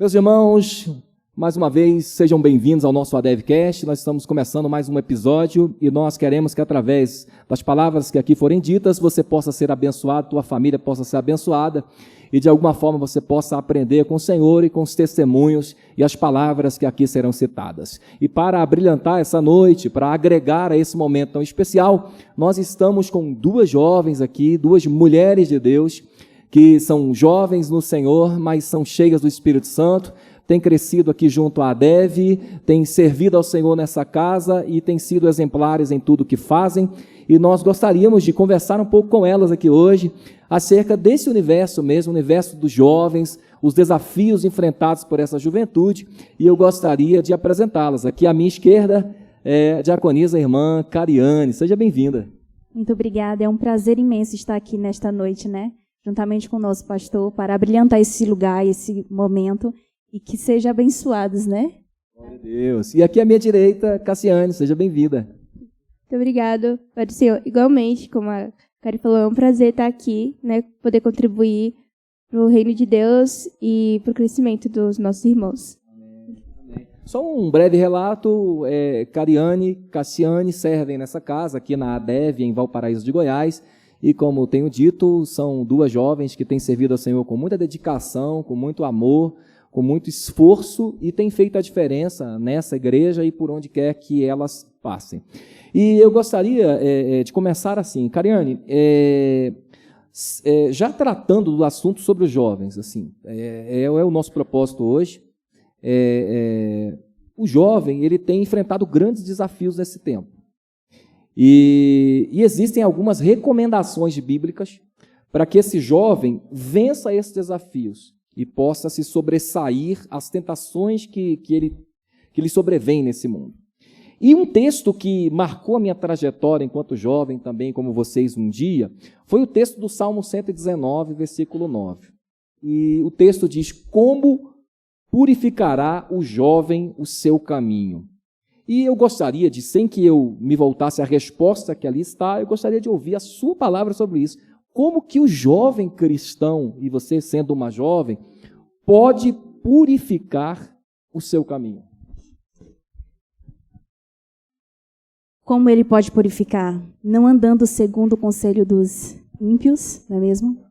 Meus irmãos, mais uma vez, sejam bem-vindos ao nosso ADEVcast. Nós estamos começando mais um episódio e nós queremos que através das palavras que aqui forem ditas, você possa ser abençoado, tua família possa ser abençoada e de alguma forma você possa aprender com o Senhor e com os testemunhos e as palavras que aqui serão citadas. E para abrilhantar essa noite, para agregar a esse momento tão especial, nós estamos com duas jovens aqui, duas mulheres de Deus, que são jovens no Senhor, mas são cheias do Espírito Santo, têm crescido aqui junto à ADEV, têm servido ao Senhor nessa casa e têm sido exemplares em tudo que fazem. E nós gostaríamos de conversar um pouco com elas aqui hoje, acerca desse universo mesmo, o universo dos jovens, os desafios enfrentados por essa juventude, e eu gostaria de apresentá-las. Aqui à minha esquerda é a diaconisa, a irmã Cariane. Seja bem-vinda. Muito obrigada, é um prazer imenso estar aqui nesta noite, juntamente com o nosso pastor, para abrilhantar esse lugar, esse momento, e que sejam abençoados, Glória a Deus. E aqui à minha direita, Cassiane, seja bem-vinda. Muito obrigado, Pai do Senhor. Igualmente, como a Cari falou, é um prazer estar aqui, poder contribuir para o reino de Deus e para o crescimento dos nossos irmãos. Amém. Só um breve relato, Cariane, Cassiane servem nessa casa, aqui na ADEV, em Valparaíso de Goiás, e como tenho dito, são duas jovens que têm servido ao Senhor com muita dedicação, com muito amor, com muito esforço e têm feito a diferença nessa igreja e por onde quer que elas passem. E eu gostaria de começar assim, Cariane, já tratando do assunto sobre os jovens, assim, é o nosso propósito hoje. O jovem ele tem enfrentado grandes desafios nesse tempo. E existem algumas recomendações bíblicas para que esse jovem vença esses desafios e possa se sobressair às tentações que lhe sobrevêm nesse mundo. E um texto que marcou a minha trajetória enquanto jovem também, como vocês um dia, foi o texto do Salmo 119, versículo 9. E o texto diz: como purificará o jovem o seu caminho? E eu gostaria de, sem que eu me voltasse à resposta que ali está, eu gostaria de ouvir a sua palavra sobre isso. Como que o jovem cristão, e você sendo uma jovem, pode purificar o seu caminho? Como ele pode purificar? Não andando segundo o conselho dos ímpios, não é mesmo?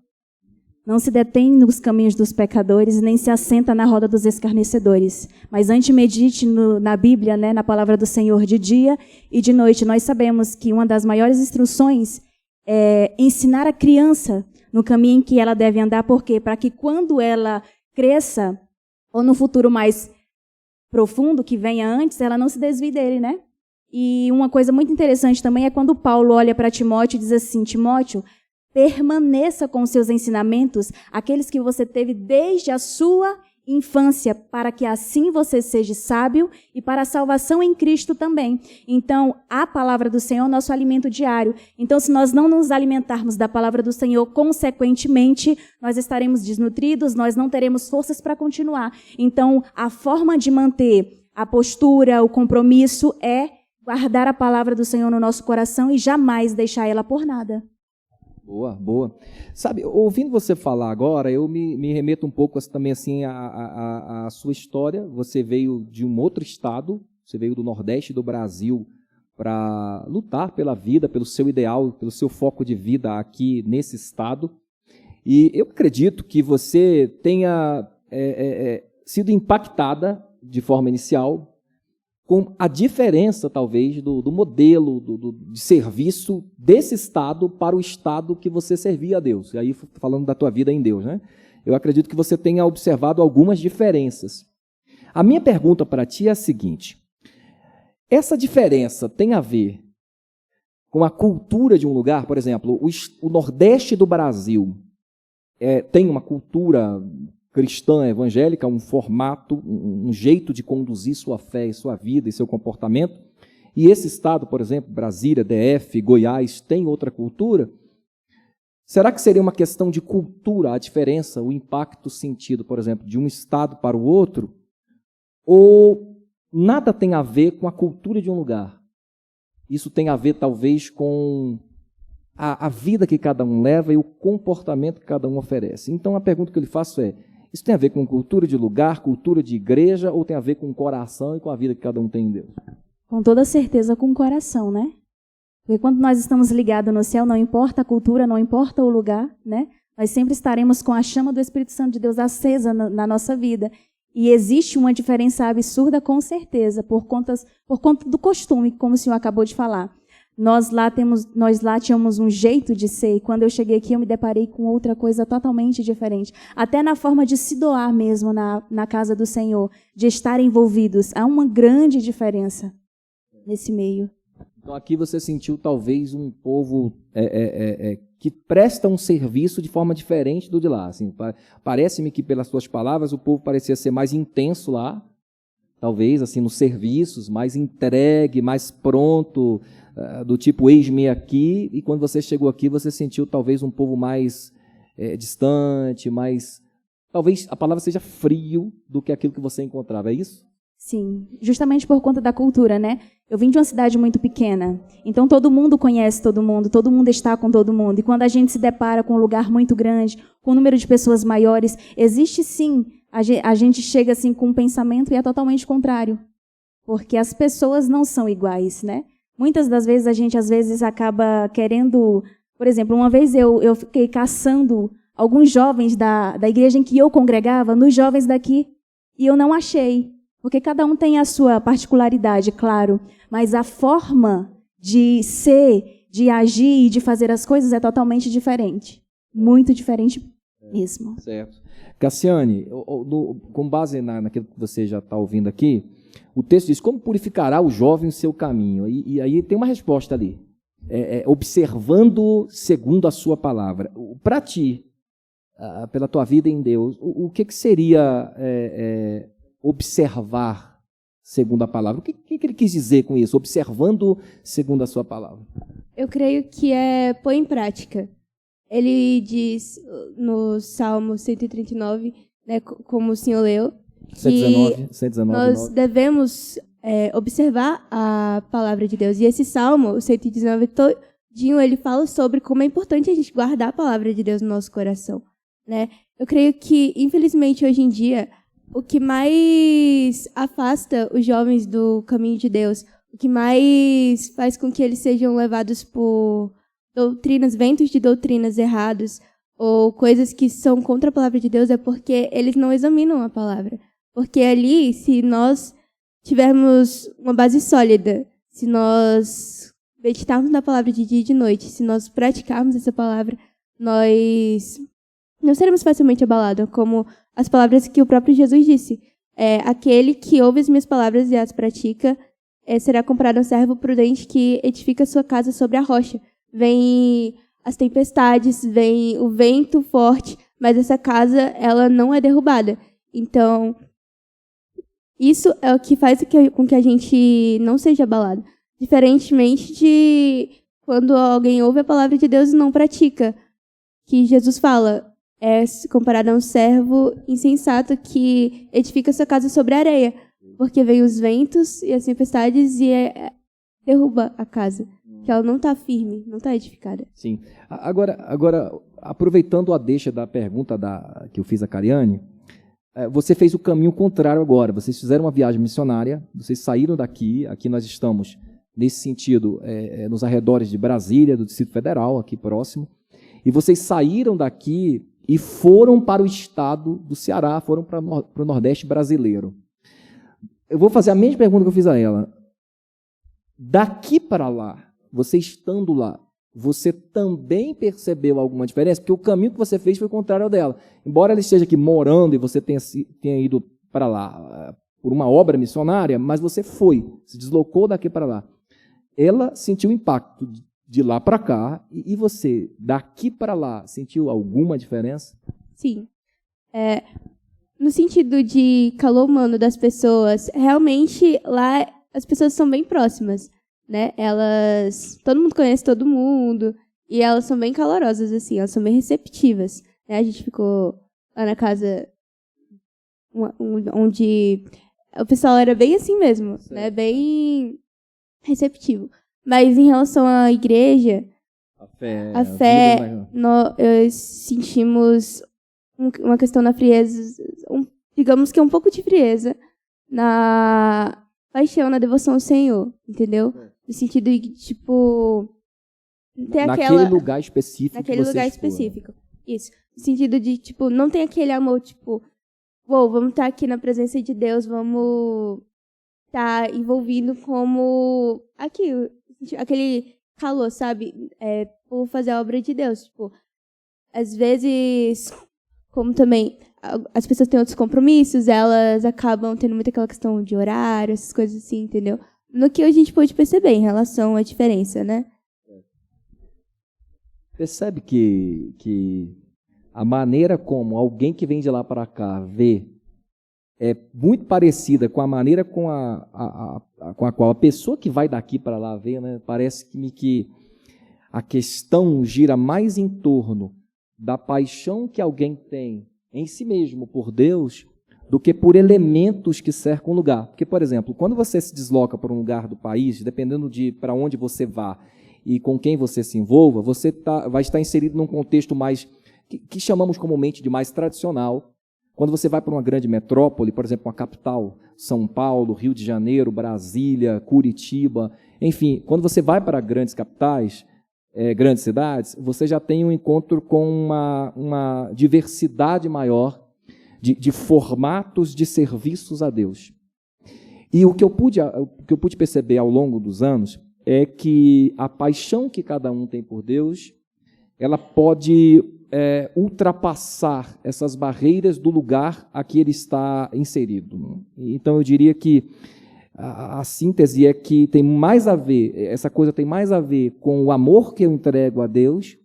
Não se detém nos caminhos dos pecadores, nem se assenta na roda dos escarnecedores. Mas antes medite na Bíblia, na palavra do Senhor, de dia e de noite. Nós sabemos que uma das maiores instruções é ensinar a criança no caminho em que ela deve andar. Por quê? Para que quando ela cresça, ou no futuro mais profundo que venha antes, ela não se desvie dele, E uma coisa muito interessante também é quando Paulo olha para Timóteo e diz assim: Timóteo, permaneça com seus ensinamentos, aqueles que você teve desde a sua infância, para que assim você seja sábio e para a salvação em Cristo também. Então, a palavra do Senhor é o nosso alimento diário. Então, se nós não nos alimentarmos da palavra do Senhor, consequentemente, nós estaremos desnutridos, nós não teremos forças para continuar. Então, a forma de manter a postura, o compromisso é guardar a palavra do Senhor no nosso coração e jamais deixar ela por nada. Boa, boa. Sabe, ouvindo você falar agora, eu me remeto um pouco também assim à sua história. Você veio de um outro estado, você veio do Nordeste do Brasil para lutar pela vida, pelo seu ideal, pelo seu foco de vida aqui nesse estado. E eu acredito que você tenha sido impactada de forma inicial com a diferença, talvez, do modelo de serviço desse estado para o estado que você servia a Deus. E aí, falando da tua vida em Deus, Eu acredito que você tenha observado algumas diferenças. A minha pergunta para ti é a seguinte: essa diferença tem a ver com a cultura de um lugar? Por exemplo, o Nordeste do Brasil tem uma cultura cristã evangélica, um formato, um jeito de conduzir sua fé e sua vida e seu comportamento, e esse estado, por exemplo, Brasília, DF, Goiás, tem outra cultura? Será que seria uma questão de cultura a diferença, o impacto sentido, por exemplo, de um estado para o outro? Ou nada tem a ver com a cultura de um lugar? Isso tem a ver, talvez, com a vida que cada um leva e o comportamento que cada um oferece. Então, a pergunta que eu lhe faço é: Isso tem a ver com cultura de lugar, cultura de igreja, ou tem a ver com o coração e com a vida que cada um tem em Deus? Com toda certeza com o coração, né? Porque quando nós estamos ligados no céu, não importa a cultura, não importa o lugar, né? Nós sempre estaremos com a chama do Espírito Santo de Deus acesa na nossa vida. E existe uma diferença absurda, com certeza, por conta do costume, como o senhor acabou de falar. Nós lá tínhamos um jeito de ser, e quando eu cheguei aqui eu me deparei com outra coisa totalmente diferente. Até na forma de se doar mesmo na casa do Senhor, de estar envolvidos. Há uma grande diferença nesse meio. Então aqui você sentiu talvez um povo que presta um serviço de forma diferente do de lá. Assim, parece-me que pelas suas palavras o povo parecia ser mais intenso lá, talvez assim nos serviços, mais entregue, mais pronto, do tipo eis-me aqui, e quando você chegou aqui você sentiu talvez um povo mais distante, mais, talvez a palavra seja frio do que aquilo que você encontrava, é isso? Sim, justamente por conta da cultura, né? Eu vim de uma cidade muito pequena, então todo mundo conhece todo mundo está com todo mundo. E quando a gente se depara com um lugar muito grande, com um número de pessoas maiores, existe sim, a gente chega assim com um pensamento e é totalmente contrário. Porque as pessoas não são iguais, né? Muitas das vezes a gente às vezes acaba querendo... Por exemplo, uma vez eu fiquei caçando alguns jovens da igreja em que eu congregava, nos jovens daqui, e eu não achei. Porque cada um tem a sua particularidade, claro, mas a forma de ser, de agir e de fazer as coisas é totalmente diferente. Muito diferente mesmo. Certo. Cassiane, com base naquilo que você já está ouvindo aqui, o texto diz, como purificará o jovem o seu caminho? E aí tem uma resposta ali. Observando segundo a sua palavra. Para ti, pela tua vida em Deus, o que seria... observar segundo a palavra. O que ele quis dizer com isso? Observando segundo a sua palavra. Eu creio que é pôr em prática. Ele diz no Salmo 139, né, como o senhor leu, que 119, nós devemos observar a palavra de Deus. E esse Salmo, o 119, todinho, ele fala sobre como é importante a gente guardar a palavra de Deus no nosso coração, né? Eu creio que, infelizmente, hoje em dia, o que mais afasta os jovens do caminho de Deus, o que mais faz com que eles sejam levados por ventos de doutrinas errados, ou coisas que são contra a palavra de Deus, é porque eles não examinam a palavra. Porque ali, se nós tivermos uma base sólida, se nós meditarmos na palavra de dia e de noite, se nós praticarmos essa palavra, nós não seremos facilmente abalados, como as palavras que o próprio Jesus disse. Aquele que ouve as minhas palavras e as pratica será comparado a um servo prudente que edifica sua casa sobre a rocha. Vem as tempestades, vem o vento forte, mas essa casa ela não é derrubada. Então, isso é o que faz com que a gente não seja abalado. Diferentemente de quando alguém ouve a palavra de Deus e não pratica. Que Jesus fala, é comparado a um servo insensato que edifica sua casa sobre a areia. Porque vem os ventos e as tempestades e derruba a casa. Que ela não está firme, não está edificada. Sim. Agora, aproveitando a deixa da pergunta que eu fiz a Cariane, você fez o caminho contrário agora. Vocês fizeram uma viagem missionária, vocês saíram daqui, aqui nós estamos, nesse sentido, nos arredores de Brasília, do Distrito Federal, aqui próximo, e vocês saíram daqui e foram para o estado do Ceará, foram para o Nordeste brasileiro. Eu vou fazer a mesma pergunta que eu fiz a ela. Daqui para lá, você estando lá, você também percebeu alguma diferença? Porque o caminho que você fez foi o contrário ao dela. Embora ela esteja aqui morando e você tenha ido para lá por uma obra missionária, mas você se deslocou daqui para lá. Ela sentiu o impacto de lá para cá, e você, daqui para lá, sentiu alguma diferença? Sim. No sentido de calor humano das pessoas, realmente lá as pessoas são bem próximas, né? Todo mundo conhece todo mundo, e elas são bem calorosas, assim, elas são bem receptivas, né? A gente ficou lá na casa onde o pessoal era bem assim mesmo, né? Bem receptivo. Mas em relação à igreja, a fé nós sentimos uma questão na frieza, digamos que um pouco de frieza na paixão, na devoção ao Senhor, entendeu? No sentido de, tipo, ter naquele lugar específico. Naquele lugar específico. Isso. No sentido de, tipo, não tem aquele amor, tipo, vamos estar aqui na presença de Deus, vamos estar envolvido como aquele calor, sabe? Por fazer a obra de Deus. Tipo, às vezes, como também as pessoas têm outros compromissos, elas acabam tendo muito aquela questão de horário, essas coisas assim, entendeu? No que a gente pode perceber em relação à diferença, né? Percebe que a maneira como alguém que vem de lá para cá vê é muito parecida com a maneira com a qual a pessoa que vai daqui para lá vê, né? Parece-me que a questão gira mais em torno da paixão que alguém tem em si mesmo por Deus do que por elementos que cercam o lugar. Porque, por exemplo, quando você se desloca para um lugar do país, dependendo de para onde você vá e com quem você se envolva, você vai estar inserido num contexto mais que chamamos comumente de mais tradicional. Quando você vai para uma grande metrópole, por exemplo, uma capital, São Paulo, Rio de Janeiro, Brasília, Curitiba, enfim, quando você vai para grandes capitais, grandes cidades, você já tem um encontro com uma diversidade maior de formatos de serviços a Deus. E o que eu pude perceber ao longo dos anos é que a paixão que cada um tem por Deus, ela pode ultrapassar essas barreiras do lugar a que ele está inserido. Então eu diria que a síntese é que tem mais a ver, essa coisa tem mais a ver com o amor que eu entrego a Deus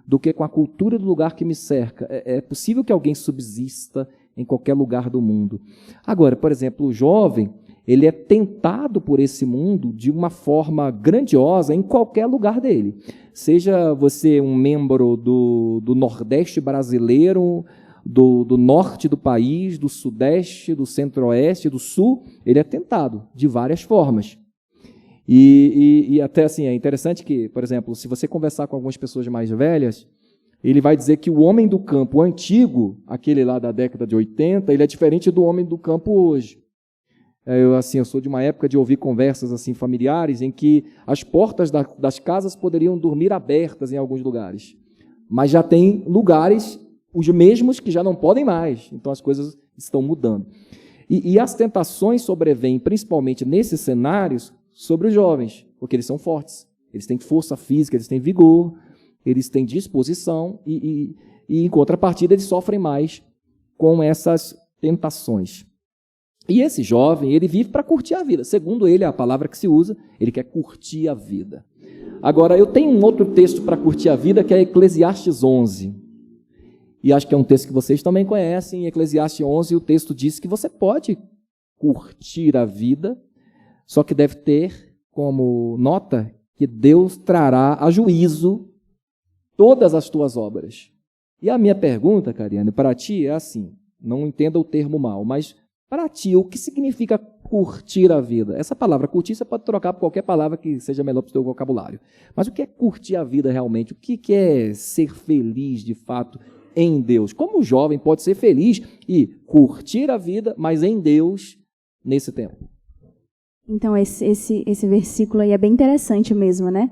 do que com a cultura do lugar que me cerca. É possível que alguém subsista em qualquer lugar do mundo. Agora, por exemplo, o jovem, ele é tentado por esse mundo de uma forma grandiosa em qualquer lugar dele. Seja você um membro do Nordeste brasileiro, do norte do país, do Sudeste, do Centro-Oeste, do Sul, ele é tentado de várias formas. E até assim, é interessante que, por exemplo, se você conversar com algumas pessoas mais velhas, ele vai dizer que o homem do campo antigo, aquele lá da década de 80, ele é diferente do homem do campo hoje. Eu sou de uma época de ouvir conversas assim familiares em que as portas das casas poderiam dormir abertas em alguns lugares, mas já tem lugares, os mesmos, que já não podem mais. Então as coisas estão mudando. E as tentações sobrevêm, principalmente nesses cenários, sobre os jovens, porque eles são fortes, eles têm força física, eles têm vigor, eles têm disposição e em contrapartida eles sofrem mais com essas tentações. E esse jovem, ele vive para curtir a vida. Segundo ele, a palavra que se usa, ele quer curtir a vida. Agora, eu tenho um outro texto para curtir a vida, que é Eclesiastes 11. E acho que é um texto que vocês também conhecem. Em Eclesiastes 11, o texto diz que você pode curtir a vida, só que deve ter como nota que Deus trará a juízo todas as tuas obras. E a minha pergunta, Cariane, para ti é assim, não entenda o termo mal, mas para ti, o que significa curtir a vida? Essa palavra curtir, você pode trocar por qualquer palavra que seja melhor para o seu vocabulário. Mas o que é curtir a vida realmente? O que é ser feliz, de fato, em Deus? Como o jovem pode ser feliz e curtir a vida, mas em Deus, nesse tempo? Então, esse versículo aí é bem interessante mesmo, né?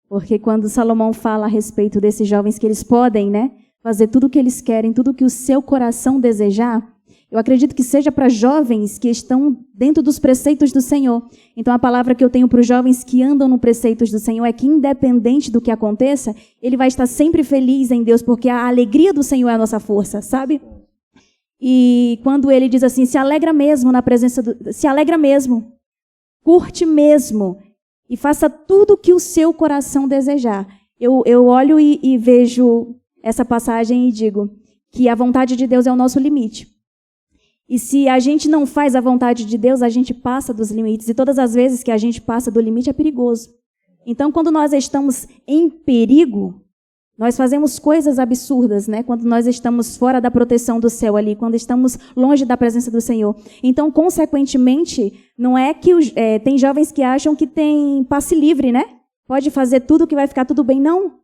Porque quando Salomão fala a respeito desses jovens que eles podem, né, fazer tudo o que eles querem, tudo o que o seu coração desejar, eu acredito que seja para jovens que estão dentro dos preceitos do Senhor. Então, a palavra que eu tenho para os jovens que andam nos preceitos do Senhor é que, independente do que aconteça, ele vai estar sempre feliz em Deus, porque a alegria do Senhor é a nossa força, sabe? E quando ele diz assim, se alegra mesmo na presença se alegra mesmo, curte mesmo, e faça tudo o que o seu coração desejar. Eu olho e vejo essa passagem e digo que a vontade de Deus é o nosso limite. E se a gente não faz a vontade de Deus, a gente passa dos limites. E todas as vezes que a gente passa do limite é perigoso. Então, quando nós estamos em perigo, nós fazemos coisas absurdas, né? Quando nós estamos fora da proteção do céu ali, quando estamos longe da presença do Senhor. Então, consequentemente, não é que tem jovens que acham que tem passe livre, né? Pode fazer tudo que vai ficar tudo bem. Não.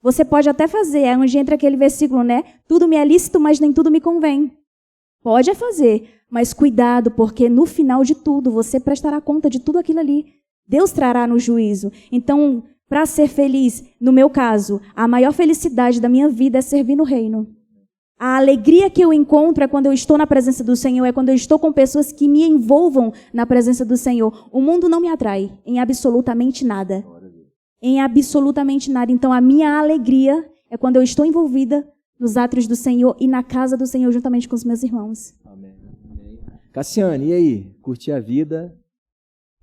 Você pode até fazer, é onde entra aquele versículo, né? Tudo me é lícito, mas nem tudo me convém. Pode fazer, mas cuidado, porque no final de tudo, você prestará conta de tudo aquilo ali. Deus trará no juízo. Então, para ser feliz, no meu caso, a maior felicidade da minha vida é servir no reino. A alegria que eu encontro é quando eu estou na presença do Senhor, é quando eu estou com pessoas que me envolvam na presença do Senhor. O mundo não me atrai em absolutamente nada. Em absolutamente nada. Então, a minha alegria é quando eu estou envolvida nos átrios do Senhor e na casa do Senhor, juntamente com os meus irmãos. Amém. Cassiane, e aí? Curtir a vida?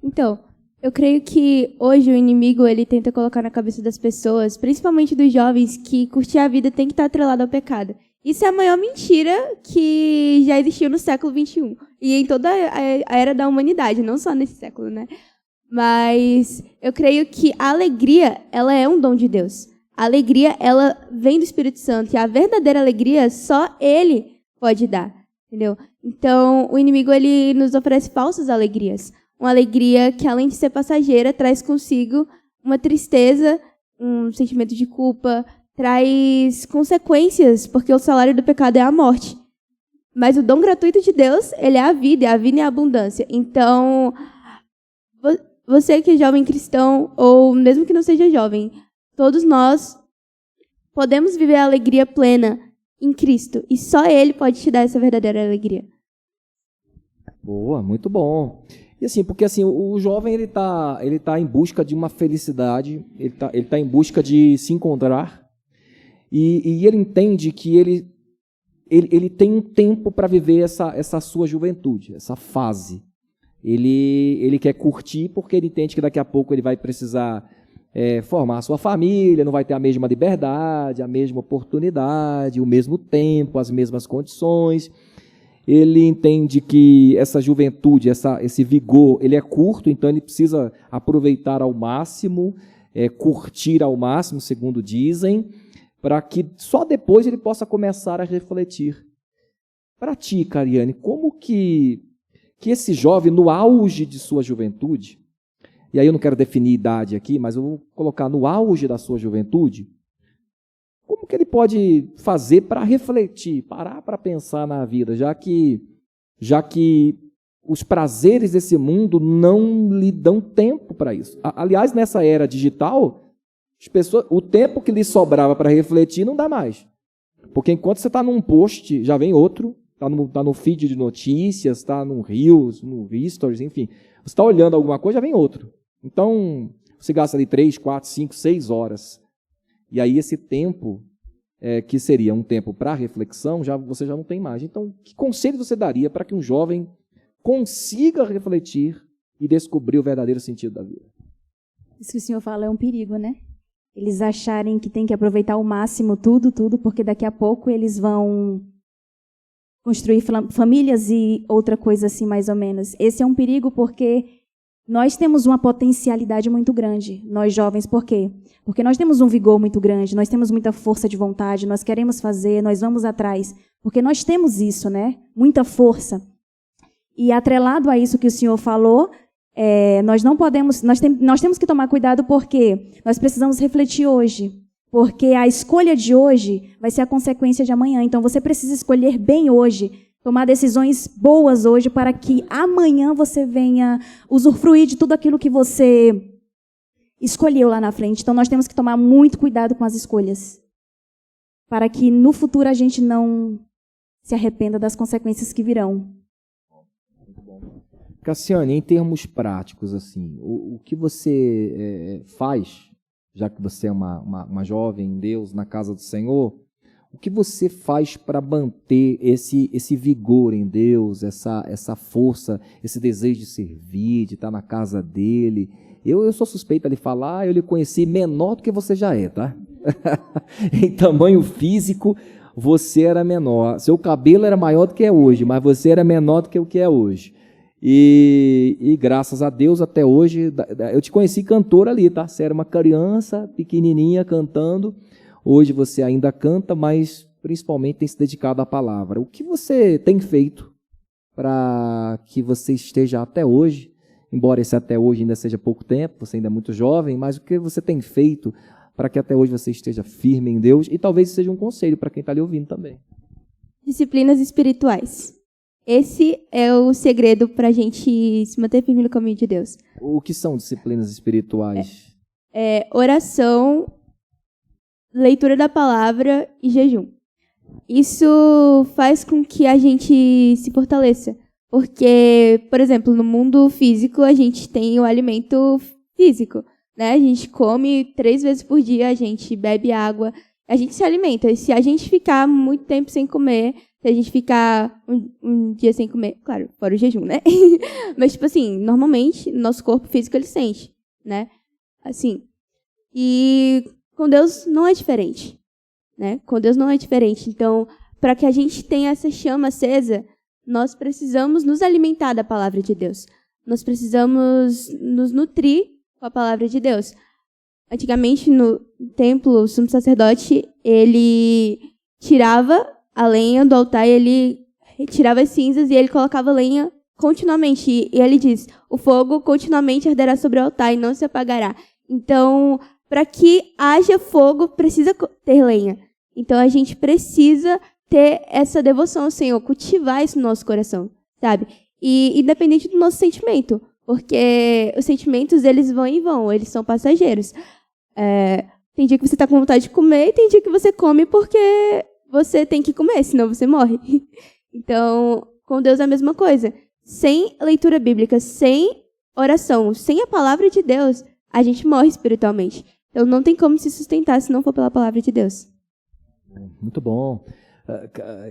Então, eu creio que hoje o inimigo ele tenta colocar na cabeça das pessoas, principalmente dos jovens, que curtir a vida tem que estar atrelado ao pecado. Isso é a maior mentira que já existiu no século XXI. E em toda a era da humanidade, não só nesse século, né? Mas eu creio que a alegria, ela é um dom de Deus. A alegria, ela vem do Espírito Santo. E a verdadeira alegria, só Ele pode dar. Entendeu? Então, o inimigo, ele nos oferece falsas alegrias. Uma alegria que, além de ser passageira, traz consigo uma tristeza, um sentimento de culpa, traz consequências, porque o salário do pecado é a morte. Mas o dom gratuito de Deus, ele é a vida e a abundância. Então, você que é jovem cristão, ou mesmo que não seja jovem, todos nós podemos viver a alegria plena em Cristo. E só Ele pode te dar essa verdadeira alegria. Boa, muito bom. E assim, porque assim, o jovem ele tá em busca de uma felicidade, ele tá em busca de se encontrar, e ele entende que ele tem um tempo para viver essa sua juventude, essa fase. Ele quer curtir porque ele entende que daqui a pouco ele vai precisar formar a sua família, não vai ter a mesma liberdade, a mesma oportunidade, o mesmo tempo, as mesmas condições. Ele entende que essa juventude, esse vigor, ele é curto, então ele precisa aproveitar ao máximo, curtir ao máximo, segundo dizem, para que só depois ele possa começar a refletir. Para ti, Cariane, como que esse jovem, no auge de sua juventude, e aí eu não quero definir idade aqui, mas eu vou colocar no auge da sua juventude, como que ele pode fazer para refletir, parar para pensar na vida, já que os prazeres desse mundo não lhe dão tempo para isso. Aliás, nessa era digital, as pessoas, o tempo que lhe sobrava para refletir não dá mais. Porque enquanto você está num post, já vem outro, está no feed de notícias, está no Reels, no Stories, enfim. Você está olhando alguma coisa, já vem outro. Então, você gasta ali 3, 4, 5, 6 horas. E aí esse tempo, que seria um tempo para reflexão, você já não tem mais. Então, que conselho você daria para que um jovem consiga refletir e descobrir o verdadeiro sentido da vida? Isso que o senhor fala é um perigo, né? Eles acharem que tem que aproveitar ao máximo tudo, porque daqui a pouco eles vão construir famílias e outra coisa assim, mais ou menos. Esse é um perigo porque nós temos uma potencialidade muito grande, nós jovens. Por quê? Porque nós temos um vigor muito grande, nós temos muita força de vontade, nós queremos fazer, nós vamos atrás. Porque nós temos isso, né? Muita força. E atrelado a isso que o senhor falou, nós não podemos, nós temos que tomar cuidado porque nós precisamos refletir hoje. Porque a escolha de hoje vai ser a consequência de amanhã. Então você precisa escolher bem hoje, tomar decisões boas hoje para que amanhã você venha usufruir de tudo aquilo que você escolheu lá na frente. Então nós temos que tomar muito cuidado com as escolhas, para que no futuro a gente não se arrependa das consequências que virão. Cassiane, em termos práticos, assim, o que você faz, já que você é uma jovem em Deus, na casa do Senhor, o que você faz para manter esse vigor em Deus, essa força, esse desejo de servir, de estar na casa dele? Eu sou suspeita de falar, eu lhe conheci menor do que você já é, tá? Em tamanho físico, você era menor. Seu cabelo era maior do que é hoje, mas você era menor do que o que é hoje. E graças a Deus, até hoje, eu te conheci cantora ali, tá? Você era uma criança pequenininha cantando. Hoje você ainda canta, mas principalmente tem se dedicado à palavra. O que você tem feito para que você esteja até hoje, embora esse até hoje ainda seja pouco tempo, você ainda é muito jovem, mas o que você tem feito para que até hoje você esteja firme em Deus? E talvez seja um conselho para quem está lhe ouvindo também. Disciplinas espirituais. Esse é o segredo para a gente se manter firme no caminho de Deus. O que são disciplinas espirituais? Oração, leitura da palavra e jejum. Isso faz com que a gente se fortaleça. Porque, por exemplo, no mundo físico, a gente tem o alimento físico, né? A gente come 3 vezes por dia, a gente bebe água, a gente se alimenta. E se a gente ficar muito tempo sem comer, se a gente ficar um dia sem comer, claro, fora o jejum, né? Mas, tipo assim, normalmente, nosso corpo físico, ele sente, né? Assim. E com Deus não é diferente, né? Com Deus não é diferente. Então, para que a gente tenha essa chama acesa, nós precisamos nos alimentar da palavra de Deus. Nós precisamos nos nutrir com a palavra de Deus. Antigamente, no templo, o sumo sacerdote, ele tirava a lenha do altar, ele retirava as cinzas e ele colocava lenha continuamente. E ele diz, o fogo continuamente arderá sobre o altar e não se apagará. Então, para que haja fogo, precisa ter lenha. Então, a gente precisa ter essa devoção ao Senhor, cultivar isso no nosso coração, sabe? E independente do nosso sentimento, porque os sentimentos, eles vão e vão, eles são passageiros. Tem dia que você está com vontade de comer e tem dia que você come porque você tem que comer, senão você morre. Então, com Deus é a mesma coisa. Sem leitura bíblica, sem oração, sem a palavra de Deus, a gente morre espiritualmente. Então, não tem como se sustentar se não for pela palavra de Deus. Muito bom.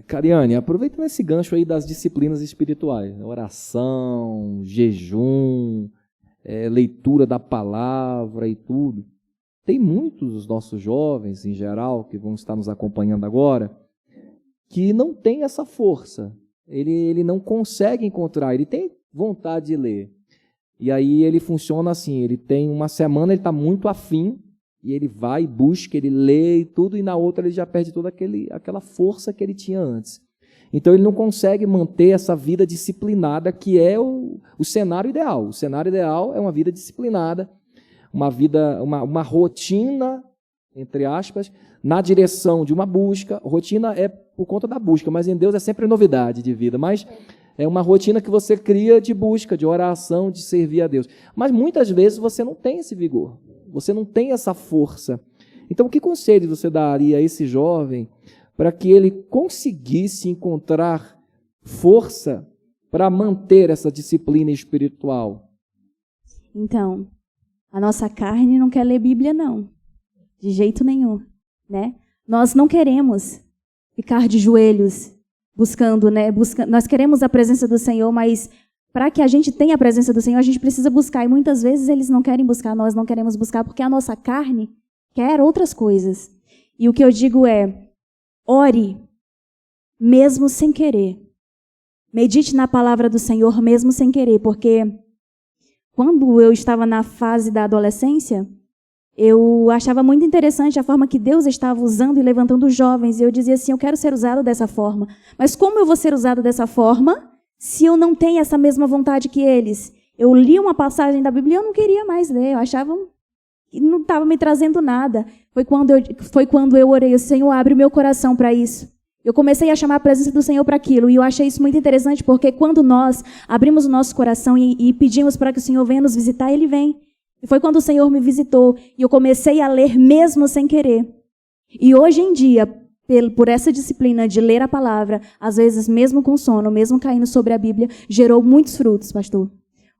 Cariane, aproveitando esse gancho aí das disciplinas espirituais, oração, jejum, leitura da palavra e tudo. Tem muitos dos nossos jovens, em geral, que vão estar nos acompanhando agora, que não tem essa força. Ele não consegue encontrar, ele tem vontade de ler. E aí ele funciona assim, ele tem uma semana, ele está muito afim, e ele vai, busca, ele lê e tudo, e na outra ele já perde toda aquela força que ele tinha antes. Então ele não consegue manter essa vida disciplinada, que é o cenário ideal. O cenário ideal é uma vida disciplinada, uma rotina, entre aspas, na direção de uma busca. Rotina é por conta da busca, mas em Deus é sempre novidade de vida. Mas é uma rotina que você cria de busca, de oração, de servir a Deus. Mas muitas vezes você não tem esse vigor. Você não tem essa força. Então, que conselho você daria a esse jovem para que ele conseguisse encontrar força para manter essa disciplina espiritual? Então, a nossa carne não quer ler Bíblia, não. De jeito nenhum, né? Nós não queremos ficar de joelhos buscando, né? Nós queremos a presença do Senhor, mas para que a gente tenha a presença do Senhor, a gente precisa buscar. E muitas vezes eles não querem buscar, nós não queremos buscar, porque a nossa carne quer outras coisas. E o que eu digo é, ore mesmo sem querer. Medite na palavra do Senhor mesmo sem querer, porque quando eu estava na fase da adolescência, eu achava muito interessante a forma que Deus estava usando e levantando os jovens. E eu dizia assim, eu quero ser usado dessa forma. Mas como eu vou ser usado dessa forma se eu não tenho essa mesma vontade que eles? Eu li uma passagem da Bíblia e eu não queria mais ler. Eu achava que não estava me trazendo nada. Foi quando eu orei, Senhor, abre o meu coração para isso. Eu comecei a chamar a presença do Senhor para aquilo. E eu achei isso muito interessante, porque quando nós abrimos o nosso coração e pedimos para que o Senhor venha nos visitar, Ele vem. E foi quando o Senhor me visitou e eu comecei a ler mesmo sem querer. E hoje em dia, por essa disciplina de ler a palavra, às vezes mesmo com sono, mesmo caindo sobre a Bíblia, gerou muitos frutos, pastor.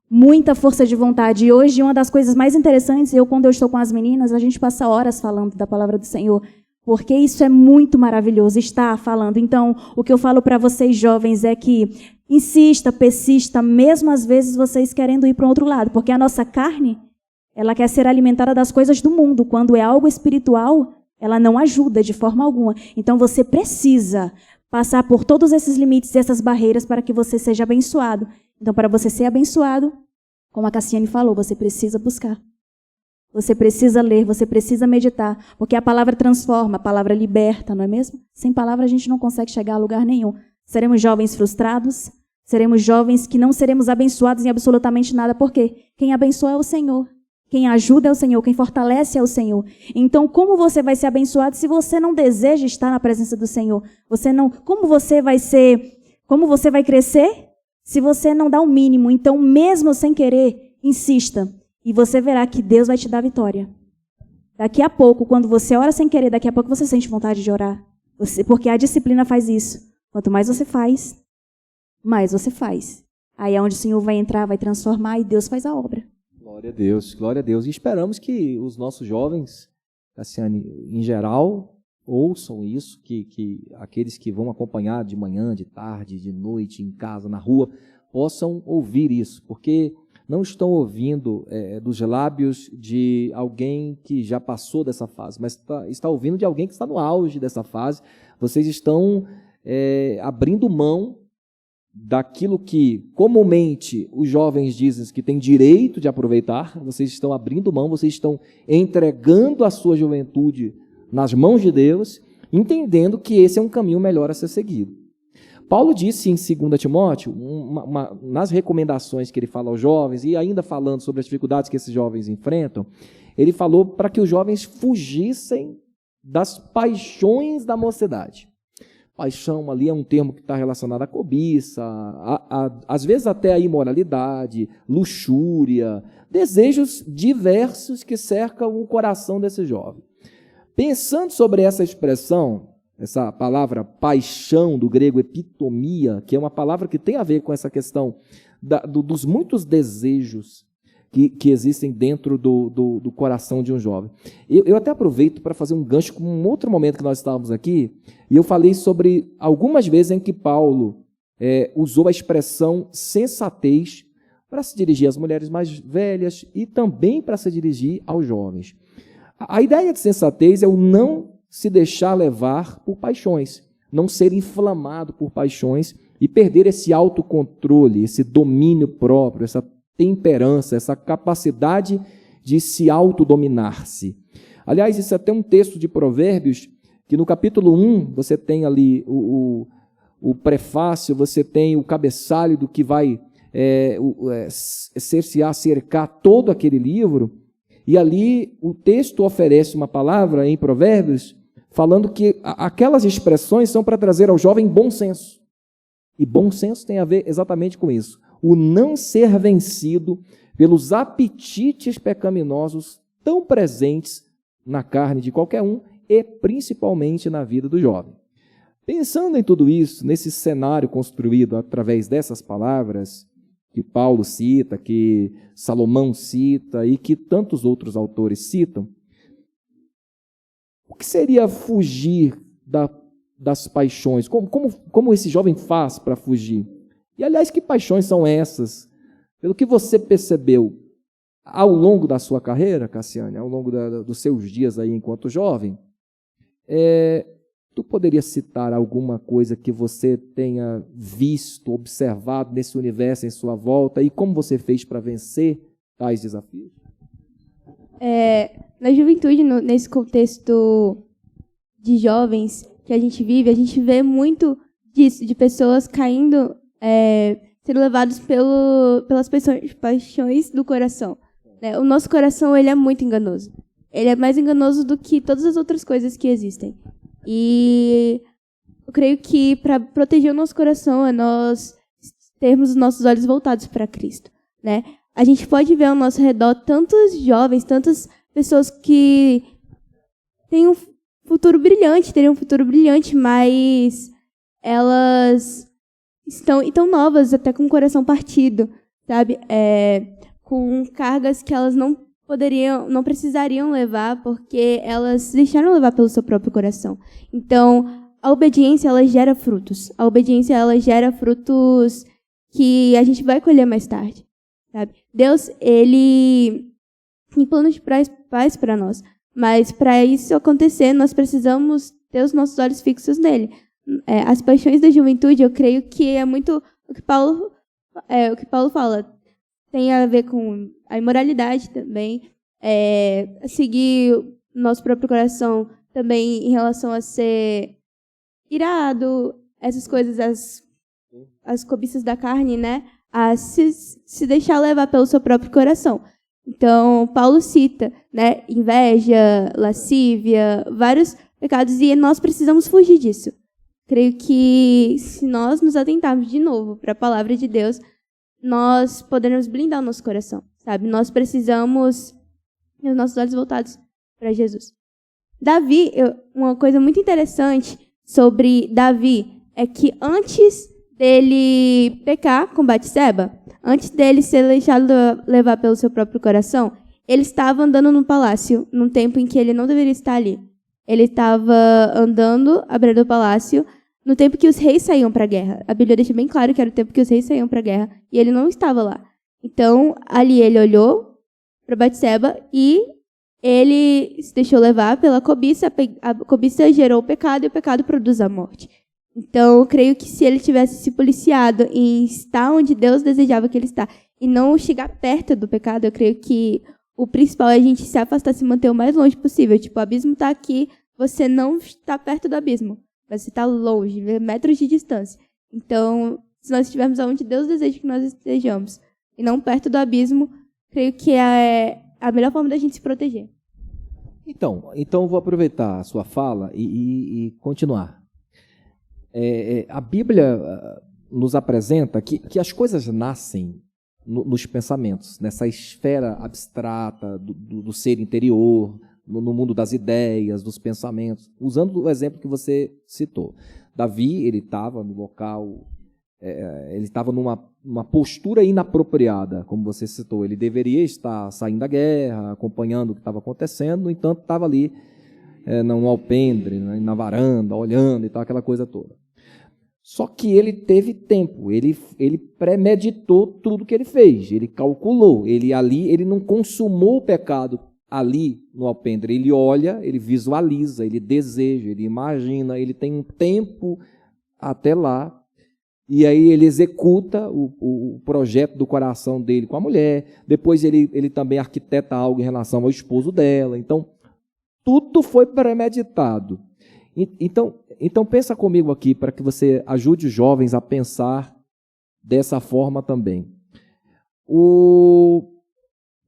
Muita força de vontade. E hoje, uma das coisas mais interessantes, quando eu estou com as meninas, a gente passa horas falando da palavra do Senhor, porque isso é muito maravilhoso, estar falando. Então, o que eu falo para vocês jovens é que insista, persista, mesmo às vezes vocês querendo ir para o outro lado, porque a nossa carne, ela quer ser alimentada das coisas do mundo. Quando é algo espiritual, ela não ajuda de forma alguma. Então, você precisa passar por todos esses limites e essas barreiras para que você seja abençoado. Então, para você ser abençoado, como a Cassiane falou, você precisa buscar. Você precisa ler, você precisa meditar, porque a palavra transforma, a palavra liberta, não é mesmo? Sem palavra a gente não consegue chegar a lugar nenhum. Seremos jovens frustrados, seremos jovens que não seremos abençoados em absolutamente nada, porque quem abençoa é o Senhor. Quem ajuda é o Senhor, quem fortalece é o Senhor. Então, como você vai ser abençoado se você não deseja estar na presença do Senhor? Como você vai crescer se você não dá o mínimo? Então, mesmo sem querer, insista. E você verá que Deus vai te dar vitória. Daqui a pouco, quando você ora sem querer, daqui a pouco você sente vontade de orar. Porque a disciplina faz isso. Quanto mais você faz, mais você faz. Aí é onde o Senhor vai entrar, vai transformar e Deus faz a obra. Glória a Deus, glória a Deus. E esperamos que os nossos jovens, Cassiane, em geral, ouçam isso, que aqueles que vão acompanhar de manhã, de tarde, de noite, em casa, na rua, possam ouvir isso, porque não estão ouvindo dos lábios de alguém que já passou dessa fase, mas está ouvindo de alguém que está no auge dessa fase. Vocês estão abrindo mão daquilo que comumente os jovens dizem que têm direito de aproveitar. Vocês estão abrindo mão, vocês estão entregando a sua juventude nas mãos de Deus, entendendo que esse é um caminho melhor a ser seguido. Paulo disse em 2 Timóteo, nas recomendações que ele fala aos jovens, e ainda falando sobre as dificuldades que esses jovens enfrentam, ele falou para que os jovens fugissem das paixões da mocidade. Paixão ali é um termo que está relacionado à cobiça, às vezes até à imoralidade, luxúria, desejos diversos que cercam o coração desse jovem. Pensando sobre essa expressão, essa palavra paixão, do grego epitomia, que é uma palavra que tem a ver com essa questão dos muitos desejos que existem dentro do coração de um jovem. Eu até aproveito para fazer um gancho com um outro momento que nós estávamos aqui, e eu falei sobre algumas vezes em que Paulo usou a expressão sensatez para se dirigir às mulheres mais velhas e também para se dirigir aos jovens. A ideia de sensatez é o não se deixar levar por paixões, não ser inflamado por paixões e perder esse autocontrole, esse domínio próprio, essa temperança, essa capacidade de se autodominar-se. Aliás, isso é até um texto de Provérbios, que no capítulo 1, você tem ali o prefácio, você tem o cabeçalho do que vai cercar todo aquele livro, e ali o texto oferece uma palavra em Provérbios, falando que aquelas expressões são para trazer ao jovem bom senso. E bom senso tem a ver exatamente com isso. O não ser vencido pelos apetites pecaminosos tão presentes na carne de qualquer um e principalmente na vida do jovem. Pensando em tudo isso, nesse cenário construído através dessas palavras que Paulo cita, que Salomão cita e que tantos outros autores citam, o que seria fugir das paixões? Como esse jovem faz para fugir? E, aliás, que paixões são essas? Pelo que você percebeu ao longo da sua carreira, Cassiane, ao longo dos seus dias aí enquanto jovem, tu poderia citar alguma coisa que você tenha visto, observado nesse universo em sua volta e como você fez para vencer tais desafios? Na juventude, nesse contexto de jovens que a gente vive, a gente vê muito disso, de pessoas caindo, sendo levados pelas paixões do coração. O nosso coração, ele é muito enganoso. Ele é mais enganoso do que todas as outras coisas que existem. E eu creio que para proteger o nosso coração é nós termos os nossos olhos voltados para Cristo, né? A gente pode ver ao nosso redor tantos jovens, tantas pessoas que têm um futuro brilhante, teriam um futuro brilhante, mas elas estão novas, até com o coração partido, sabe? Com cargas que elas não precisariam levar, porque elas se deixaram levar pelo seu próprio coração. Então, a obediência, ela gera frutos. A obediência, ela gera frutos que a gente vai colher mais tarde, sabe? Deus, ele tem planos de paz para nós, mas para isso acontecer, nós precisamos ter os nossos olhos fixos nele. As paixões da juventude, eu creio que é muito o que Paulo fala. Tem a ver com a imoralidade também, seguir o nosso próprio coração também em relação a ser irado, essas coisas, as cobiças da carne, né? A se deixar levar pelo seu próprio coração. Então, Paulo cita, né, inveja, lascívia, vários pecados, e nós precisamos fugir disso. Creio que se nós nos atentarmos de novo para a palavra de Deus, nós poderemos blindar o nosso coração, sabe? Nós precisamos ter os nossos olhos voltados para Jesus. Davi, uma coisa muito interessante sobre Davi é que antes dele pecar com Batseba, antes dele ser deixado levar pelo seu próprio coração, ele estava andando no palácio, num tempo em que ele não deveria estar ali. Ele estava andando à beira do palácio, no tempo que os reis saíam para a guerra. A Bíblia deixa bem claro que era o tempo que os reis saíam para a guerra, e ele não estava lá. Então, ali ele olhou para Batseba e ele se deixou levar pela cobiça. A cobiça gerou o pecado, e o pecado produz a morte. Então, eu creio que se ele tivesse se policiado em estar onde Deus desejava que ele está e não chegar perto do pecado, eu creio que o principal é a gente se afastar, se manter o mais longe possível. Tipo, o abismo está aqui, você não está perto do abismo. Você está longe, metros de distância. Então, se nós estivermos onde Deus deseja que nós estejamos e não perto do abismo, creio que é a melhor forma da gente se proteger. Então eu vou aproveitar a sua fala e continuar. A Bíblia nos apresenta que as coisas nascem nos pensamentos, nessa esfera abstrata do ser interior, no mundo das ideias, dos pensamentos, usando o exemplo que você citou. Davi, ele estava no local, ele estava numa postura inapropriada, como você citou. Ele deveria estar saindo da guerra, acompanhando o que estava acontecendo, no entanto, estava ali no alpendre, na varanda, olhando e tal, aquela coisa toda. Só que ele teve tempo, ele premeditou tudo que ele fez, ele calculou, ele não consumou o pecado ali no alpendre, ele olha, ele visualiza, ele deseja, ele imagina, ele tem um tempo até lá, e aí ele executa o projeto do coração dele com a mulher, depois ele também arquiteta algo em relação ao esposo dela, então tudo foi premeditado. Então pensa comigo aqui, para que você ajude os jovens a pensar dessa forma também.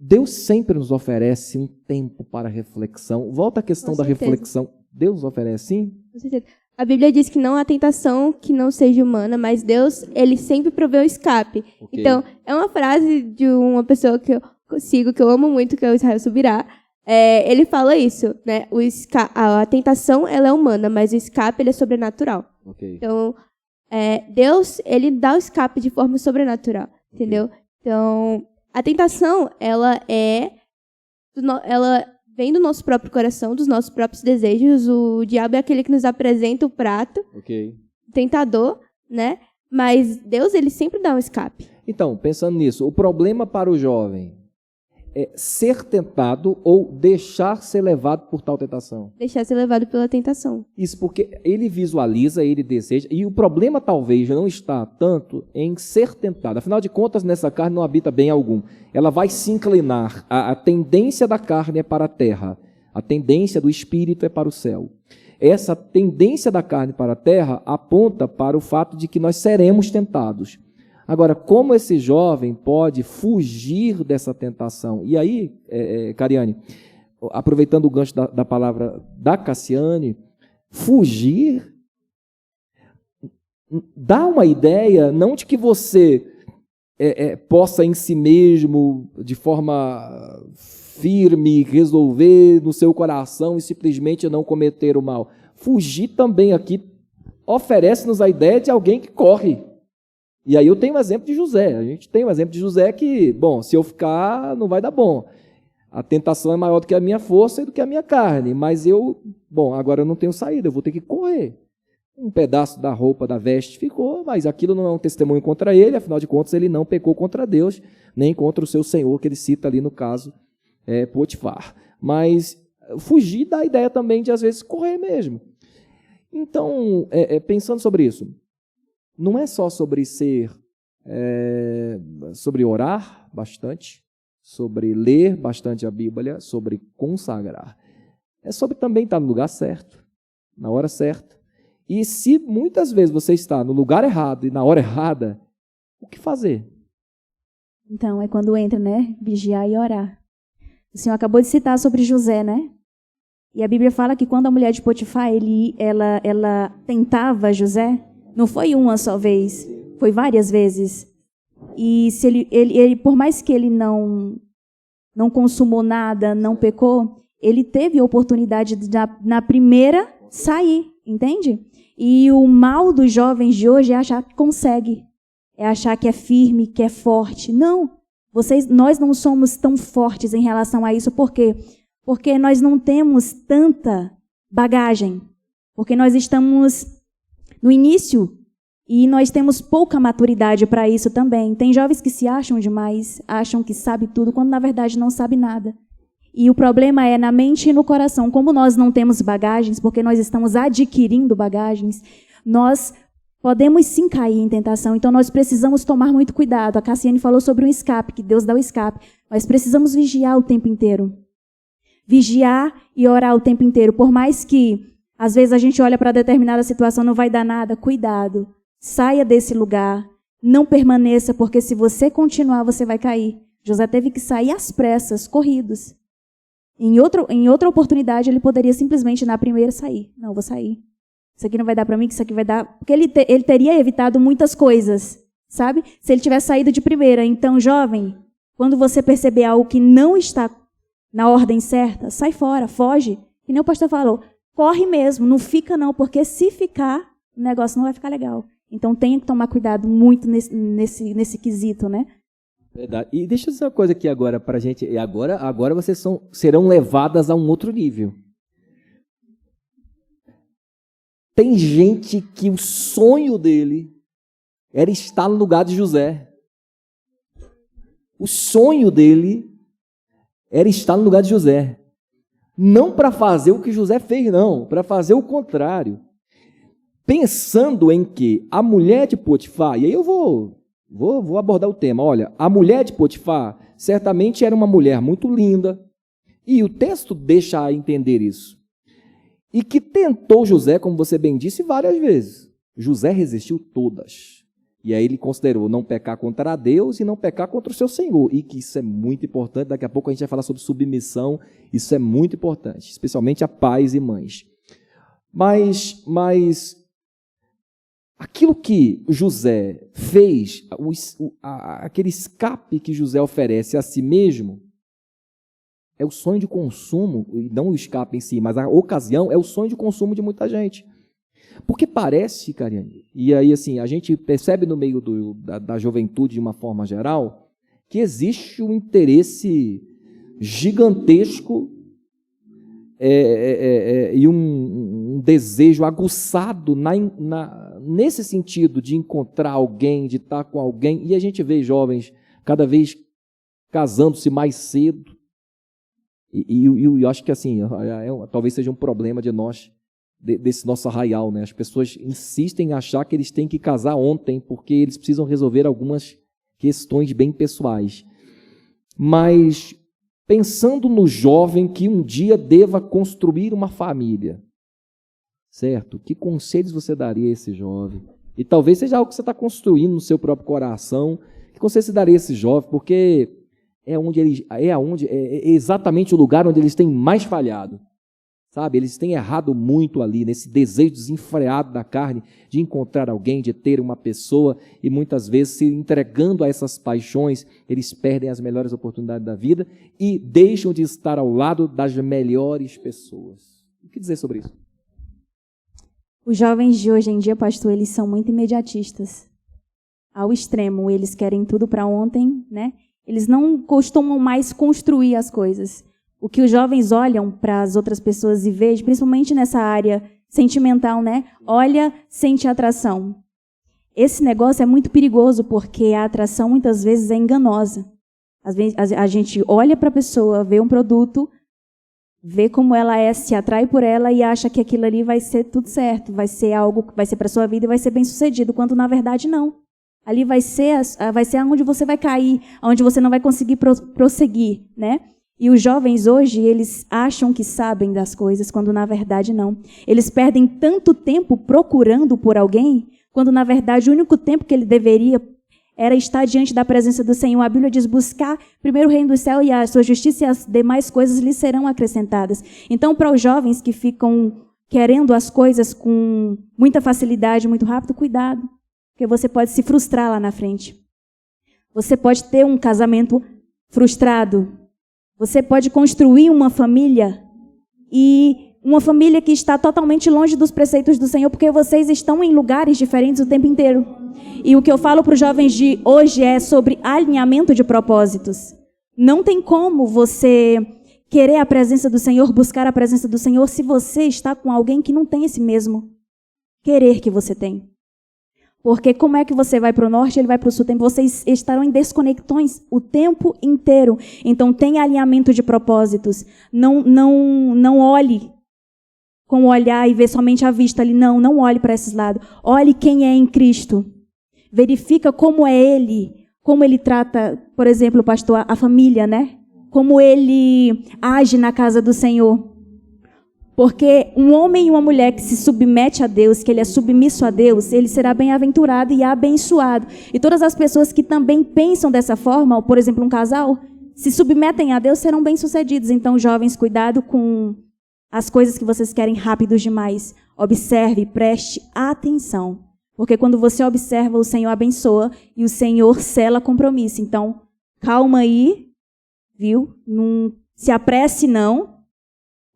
Deus sempre nos oferece um tempo para reflexão. Volta à questão da reflexão. Deus nos oferece, sim? Com certeza. A Bíblia diz que não há tentação que não seja humana, mas Deus, ele sempre provê um escape. Okay. Então, é uma frase de uma pessoa que eu sigo, que eu amo muito, que é o Israel Subirá. Ele fala isso, né? A tentação, ela é humana, mas o escape, ele é sobrenatural. Okay. Então, Deus, ele dá o escape de forma sobrenatural, entendeu? Okay. Então, a tentação, ela vem do nosso próprio coração, dos nossos próprios desejos. O diabo é aquele que nos apresenta o prato, tentador, né? Mas Deus, ele sempre dá um escape. Então, pensando nisso, o problema para o jovem é ser tentado ou deixar ser levado por tal tentação? Deixar ser levado pela tentação. Isso porque ele visualiza, ele deseja, e o problema talvez não está tanto em ser tentado. Afinal de contas, nessa carne não habita bem algum. Ela vai se inclinar. A tendência da carne é para a terra. A tendência do espírito é para o céu. Essa tendência da carne para a terra aponta para o fato de que nós seremos tentados. Agora, como esse jovem pode fugir dessa tentação? E aí, Cariane, aproveitando o gancho da palavra da Cassiane, fugir dá uma ideia, não de que você possa em si mesmo, de forma firme, resolver no seu coração e simplesmente não cometer o mal. Fugir também aqui oferece-nos a ideia de alguém que corre. E aí eu tenho um exemplo de José. A gente tem um exemplo de José que, bom, se eu ficar, não vai dar bom. A tentação é maior do que a minha força e do que a minha carne. Mas agora eu não tenho saída, eu vou ter que correr. Um pedaço da roupa, da veste ficou, mas aquilo não é um testemunho contra ele, afinal de contas ele não pecou contra Deus, nem contra o seu Senhor, que ele cita ali no caso Potifar. Mas fugir da ideia também de, às vezes, correr mesmo. Então, pensando sobre isso, não é só sobre sobre orar bastante, sobre ler bastante a Bíblia, sobre consagrar. É sobre também estar no lugar certo, na hora certa. E se muitas vezes você está no lugar errado e na hora errada, o que fazer? Então, é quando entra, né? Vigiar e orar. O senhor acabou de citar sobre José, né? E a Bíblia fala que quando a mulher de Potifar, ela tentava José, não foi uma só vez, foi várias vezes. E se ele por mais que ele não consumou nada, não pecou, ele teve a oportunidade de, na primeira, sair, entende? E o mal dos jovens de hoje é achar que consegue, é achar que é firme, que é forte. Não, nós não somos tão fortes em relação a isso. Por quê? Porque nós não temos tanta bagagem, porque nós estamos no início e nós temos pouca maturidade para isso também. Tem jovens que se acham demais, acham que sabe tudo, quando na verdade não sabe nada. E o problema é na mente e no coração. Como nós não temos bagagens, porque nós estamos adquirindo bagagens, nós podemos sim cair em tentação. Então nós precisamos tomar muito cuidado. A Cassiane falou sobre um escape, que Deus dá o escape. Nós precisamos vigiar o tempo inteiro. Vigiar e orar o tempo inteiro. Por mais que, às vezes, a gente olha para determinada situação, não vai dar nada, cuidado. Saia desse lugar. Não permaneça, porque se você continuar, você vai cair. José teve que sair às pressas, corridos. Em outra oportunidade, ele poderia simplesmente, na primeira, sair. Não, vou sair. Isso aqui não vai dar para mim, que isso aqui vai dar... Porque ele teria evitado muitas coisas, sabe? Se ele tivesse saído de primeira. Então, jovem, quando você perceber algo que não está na ordem certa, sai fora, foge. E nem o pastor falou, corre mesmo, não fica não, porque se ficar, o negócio não vai ficar legal. Então, tem que tomar cuidado muito nesse quesito, né? Verdade. E deixa eu dizer uma coisa aqui agora para a gente. Agora vocês serão levadas a um outro nível. Tem gente que o sonho dele era estar no lugar de José. O sonho dele era estar no lugar de José. Não para fazer o que José fez, não. Para fazer o contrário. Pensando em que a mulher de Potifar, e aí eu vou abordar o tema. Olha, a mulher de Potifar certamente era uma mulher muito linda, e o texto deixa a entender isso. E que tentou José, como você bem disse, várias vezes. José resistiu todas. E aí ele considerou não pecar contra Deus e não pecar contra o seu Senhor. E que isso é muito importante. Daqui a pouco a gente vai falar sobre submissão. Isso é muito importante, especialmente a pais e mães. Mas aquilo que José fez, aquele escape que José oferece a si mesmo, é o sonho de consumo, e não o escape em si, mas a ocasião é o sonho de consumo de muita gente. Porque parece, Cariane, e aí assim, a gente percebe no meio da juventude de uma forma geral, que existe um interesse gigantesco e um desejo aguçado nesse sentido de encontrar alguém, de estar com alguém, e a gente vê jovens cada vez casando-se mais cedo, e eu acho que assim, talvez seja um problema desse nosso arraial, né? As pessoas insistem em achar que eles têm que casar ontem, porque eles precisam resolver algumas questões bem pessoais. Mas pensando no jovem que um dia deva construir uma família, certo? Que conselhos você daria a esse jovem? E talvez seja algo que você está construindo no seu próprio coração. Que conselho você daria a esse jovem? Porque é exatamente o lugar onde eles têm mais falhado. Sabe? Eles têm errado muito ali, nesse desejo desenfreado da carne de encontrar alguém, de ter uma pessoa, e muitas vezes se entregando a essas paixões, eles perdem as melhores oportunidades da vida e deixam de estar ao lado das melhores pessoas. O que dizer sobre isso? Os jovens de hoje em dia, pastor, eles são muito imediatistas. Ao extremo, eles querem tudo para ontem, né? Eles não costumam mais construir as coisas. O que os jovens olham para as outras pessoas e veem, principalmente nessa área sentimental, né? Olha, sente atração. Esse negócio é muito perigoso, porque a atração muitas vezes é enganosa. Às vezes a gente olha para a pessoa, vê um produto, vê como ela é, se atrai por ela e acha que aquilo ali vai ser tudo certo, vai ser algo que vai ser para a sua vida e vai ser bem sucedido, quando na verdade não. Ali vai ser onde você vai cair, onde você não vai conseguir prosseguir, né? E os jovens hoje, eles acham que sabem das coisas, quando na verdade não. Eles perdem tanto tempo procurando por alguém, quando na verdade o único tempo que ele deveria era estar diante da presença do Senhor. A Bíblia diz: buscar primeiro o reino do céu e a sua justiça, e as demais coisas lhes serão acrescentadas. Então, para os jovens que ficam querendo as coisas com muita facilidade, muito rápido, cuidado, porque você pode se frustrar lá na frente. Você pode ter um casamento frustrado. Você pode construir uma família que está totalmente longe dos preceitos do Senhor, porque vocês estão em lugares diferentes o tempo inteiro. E o que eu falo para os jovens de hoje é sobre alinhamento de propósitos. Não tem como você querer a presença do Senhor, buscar a presença do Senhor, se você está com alguém que não tem esse mesmo querer que você tem. Porque como é que você vai para o norte, ele vai para o sul? Vocês estarão em desconexões o tempo inteiro. Então, tem alinhamento de propósitos. Não olhe com o olhar e ver somente a vista ali. Não olhe para esses lados. Olhe quem é em Cristo. Verifica como é Ele, como Ele trata, por exemplo, pastor, a família, né? Como Ele age na casa do Senhor. Porque um homem e uma mulher que se submete a Deus, que ele é submisso a Deus, ele será bem-aventurado e abençoado. E todas as pessoas que também pensam dessa forma, por exemplo, um casal, se submetem a Deus, serão bem-sucedidos. Então, jovens, cuidado com as coisas que vocês querem rápidos demais. Observe, preste atenção. Porque quando você observa, o Senhor abençoa e o Senhor sela compromisso. Então, calma aí, viu? Não se apresse, não.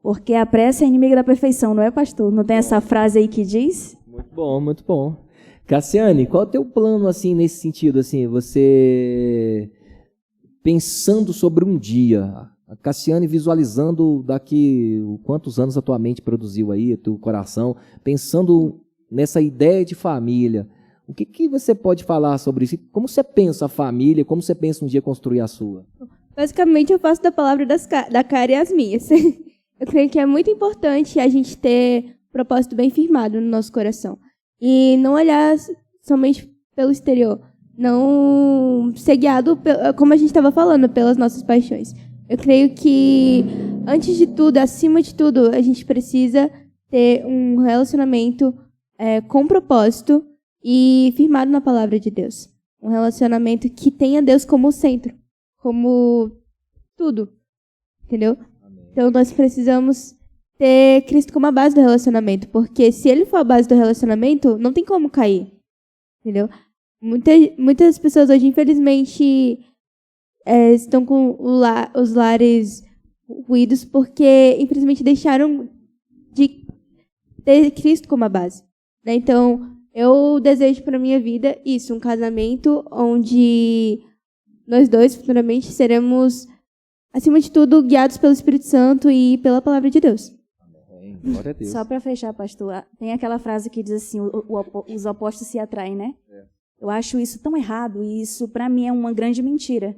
Porque a pressa é inimiga da perfeição, não é, pastor? Não tem essa frase aí que diz? Muito bom, muito bom. Cassiane, qual é o teu plano, assim, nesse sentido? Assim, você pensando sobre um dia, a Cassiane visualizando daqui quantos anos a tua mente produziu aí, teu coração, pensando nessa ideia de família. O que você pode falar sobre isso? Como você pensa a família? Como você pensa um dia construir a sua? Basicamente, eu faço da palavra da Cara e as minhas. Eu creio que é muito importante a gente ter propósito bem firmado no nosso coração. E não olhar somente pelo exterior. Não ser guiado, como a gente estava falando, pelas nossas paixões. Eu creio que, antes de tudo, acima de tudo, a gente precisa ter um relacionamento com propósito e firmado na palavra de Deus. Um relacionamento que tenha Deus como centro, como tudo. Entendeu? Então, nós precisamos ter Cristo como a base do relacionamento, porque se Ele for a base do relacionamento, não tem como cair, entendeu? Muitas pessoas hoje, infelizmente, estão com os lares ruídos porque, infelizmente, deixaram de ter Cristo como a base, né? Então, eu desejo para a minha vida isso, um casamento onde nós dois, futuramente, seremos, acima de tudo, guiados pelo Espírito Santo e pela palavra de Deus. Amém. Glória a Deus. Só para fechar, pastor, tem aquela frase que diz assim, os opostos se atraem, né? Eu acho isso tão errado e isso, para mim, é uma grande mentira.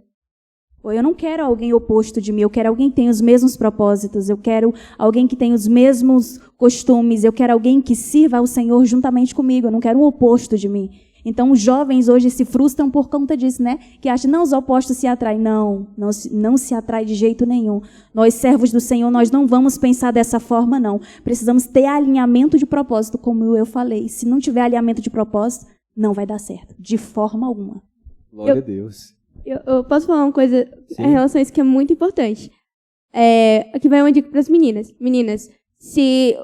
Eu não quero alguém oposto de mim, eu quero alguém que tenha os mesmos propósitos, eu quero alguém que tenha os mesmos costumes, eu quero alguém que sirva ao Senhor juntamente comigo, eu não quero um oposto de mim. Então, os jovens hoje se frustram por conta disso, né? Que acham, não, os opostos se atraem. Não se atrai de jeito nenhum. Nós, servos do Senhor, nós não vamos pensar dessa forma, não. Precisamos ter alinhamento de propósito, como eu falei. Se não tiver alinhamento de propósito, não vai dar certo, de forma alguma. Glória a Deus. Eu posso falar uma coisa Sim. em relação a isso que é muito importante. Aqui vai uma dica para as meninas. Meninas, se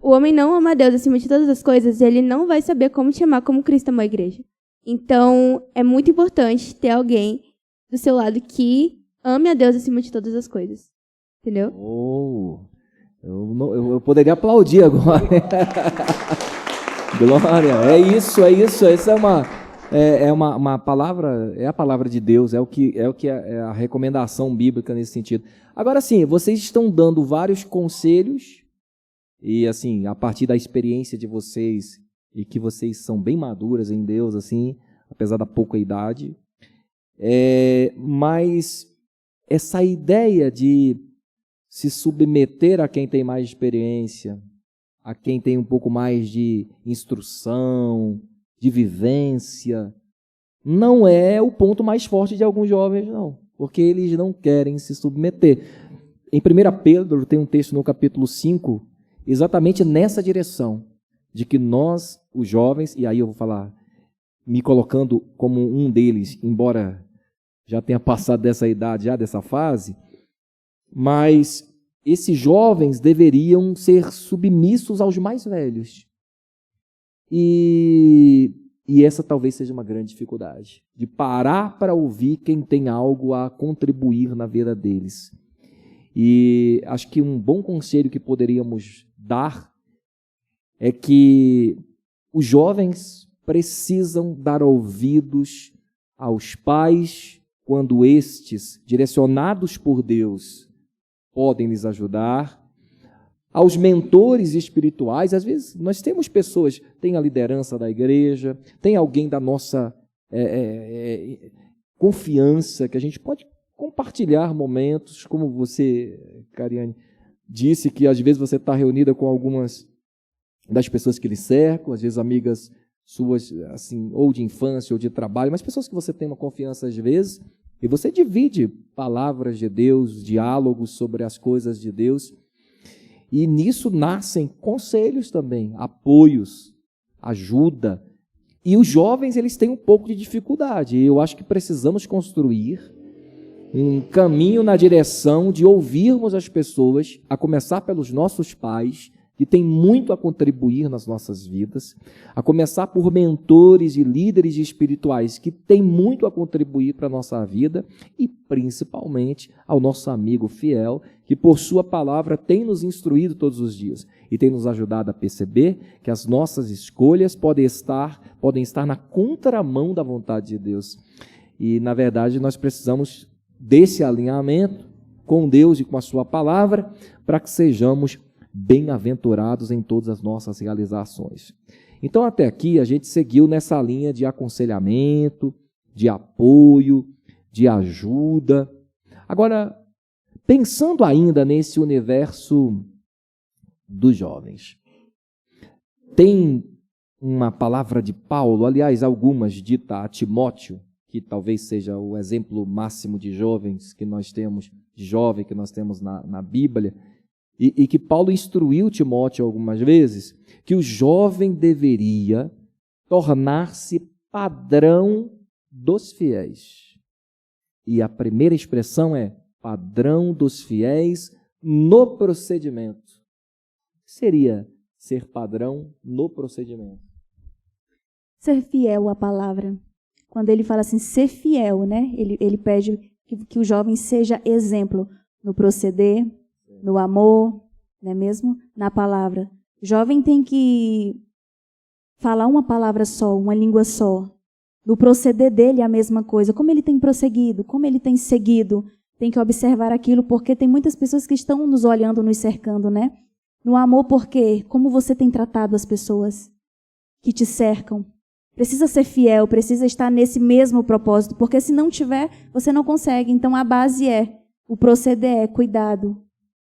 o homem não ama a Deus acima de todas as coisas, ele não vai saber como te amar como Cristo amou a igreja. Então, é muito importante ter alguém do seu lado que ame a Deus acima de todas as coisas. Entendeu? Eu poderia aplaudir agora. Glória, é isso. Essa é uma palavra, é a palavra de Deus, é o que é a recomendação bíblica nesse sentido. Agora sim, vocês estão dando vários conselhos e assim, a partir da experiência de vocês e que vocês são bem maduras em Deus, assim, apesar da pouca idade, mas essa ideia de se submeter a quem tem mais experiência, a quem tem um pouco mais de instrução, de vivência, não é o ponto mais forte de alguns jovens, não, porque eles não querem se submeter. Em 1 Pedro tem um texto no capítulo 5, exatamente nessa direção, de que nós, os jovens, e aí eu vou falar, me colocando como um deles, embora já tenha passado dessa idade, já dessa fase, mas esses jovens deveriam ser submissos aos mais velhos. E essa talvez seja uma grande dificuldade, de parar para ouvir quem tem algo a contribuir na vida deles. E acho que um bom conselho que poderíamos dar é que os jovens precisam dar ouvidos aos pais quando estes, direcionados por Deus, podem lhes ajudar, aos mentores espirituais. Às vezes nós temos pessoas, tem a liderança da igreja, tem alguém da nossa confiança, que a gente pode compartilhar momentos, como você, Cariane, disse que às vezes você está reunida com algumas das pessoas que lhe cercam, às vezes amigas suas, assim, ou de infância ou de trabalho, mas pessoas que você tem uma confiança às vezes, e você divide palavras de Deus, diálogos sobre as coisas de Deus, e nisso nascem conselhos também, apoios, ajuda. E os jovens, eles têm um pouco de dificuldade, e eu acho que precisamos construir um caminho na direção de ouvirmos as pessoas, a começar pelos nossos pais, que têm muito a contribuir nas nossas vidas, a começar por mentores e líderes espirituais que têm muito a contribuir para a nossa vida, e principalmente ao nosso amigo fiel, que por sua palavra tem nos instruído todos os dias e tem nos ajudado a perceber que as nossas escolhas podem estar na contramão da vontade de Deus. E, na verdade, nós precisamos desse alinhamento com Deus e com a sua palavra para que sejamos bem-aventurados em todas as nossas realizações. Então, até aqui, a gente seguiu nessa linha de aconselhamento, de apoio, de ajuda. Agora, pensando ainda nesse universo dos jovens, tem uma palavra de Paulo, aliás, algumas dita a Timóteo, que talvez seja o exemplo máximo de jovens que nós temos, de jovem que nós temos na Bíblia, e que Paulo instruiu Timóteo algumas vezes, que o jovem deveria tornar-se padrão dos fiéis. E a primeira expressão é padrão dos fiéis no procedimento. O que seria ser padrão no procedimento? Ser fiel à palavra. Quando ele fala assim, ser fiel, né? Ele pede que o jovem seja exemplo no proceder, no amor, não é mesmo? Na palavra. O jovem tem que falar uma palavra só, uma língua só. No proceder dele é a mesma coisa. Como ele tem prosseguido, como ele tem seguido, tem que observar aquilo, porque tem muitas pessoas que estão nos olhando, nos cercando, né? No amor, porque como você tem tratado as pessoas que te cercam. Precisa ser fiel, precisa estar nesse mesmo propósito, porque se não tiver, você não consegue. Então a base o proceder é cuidado.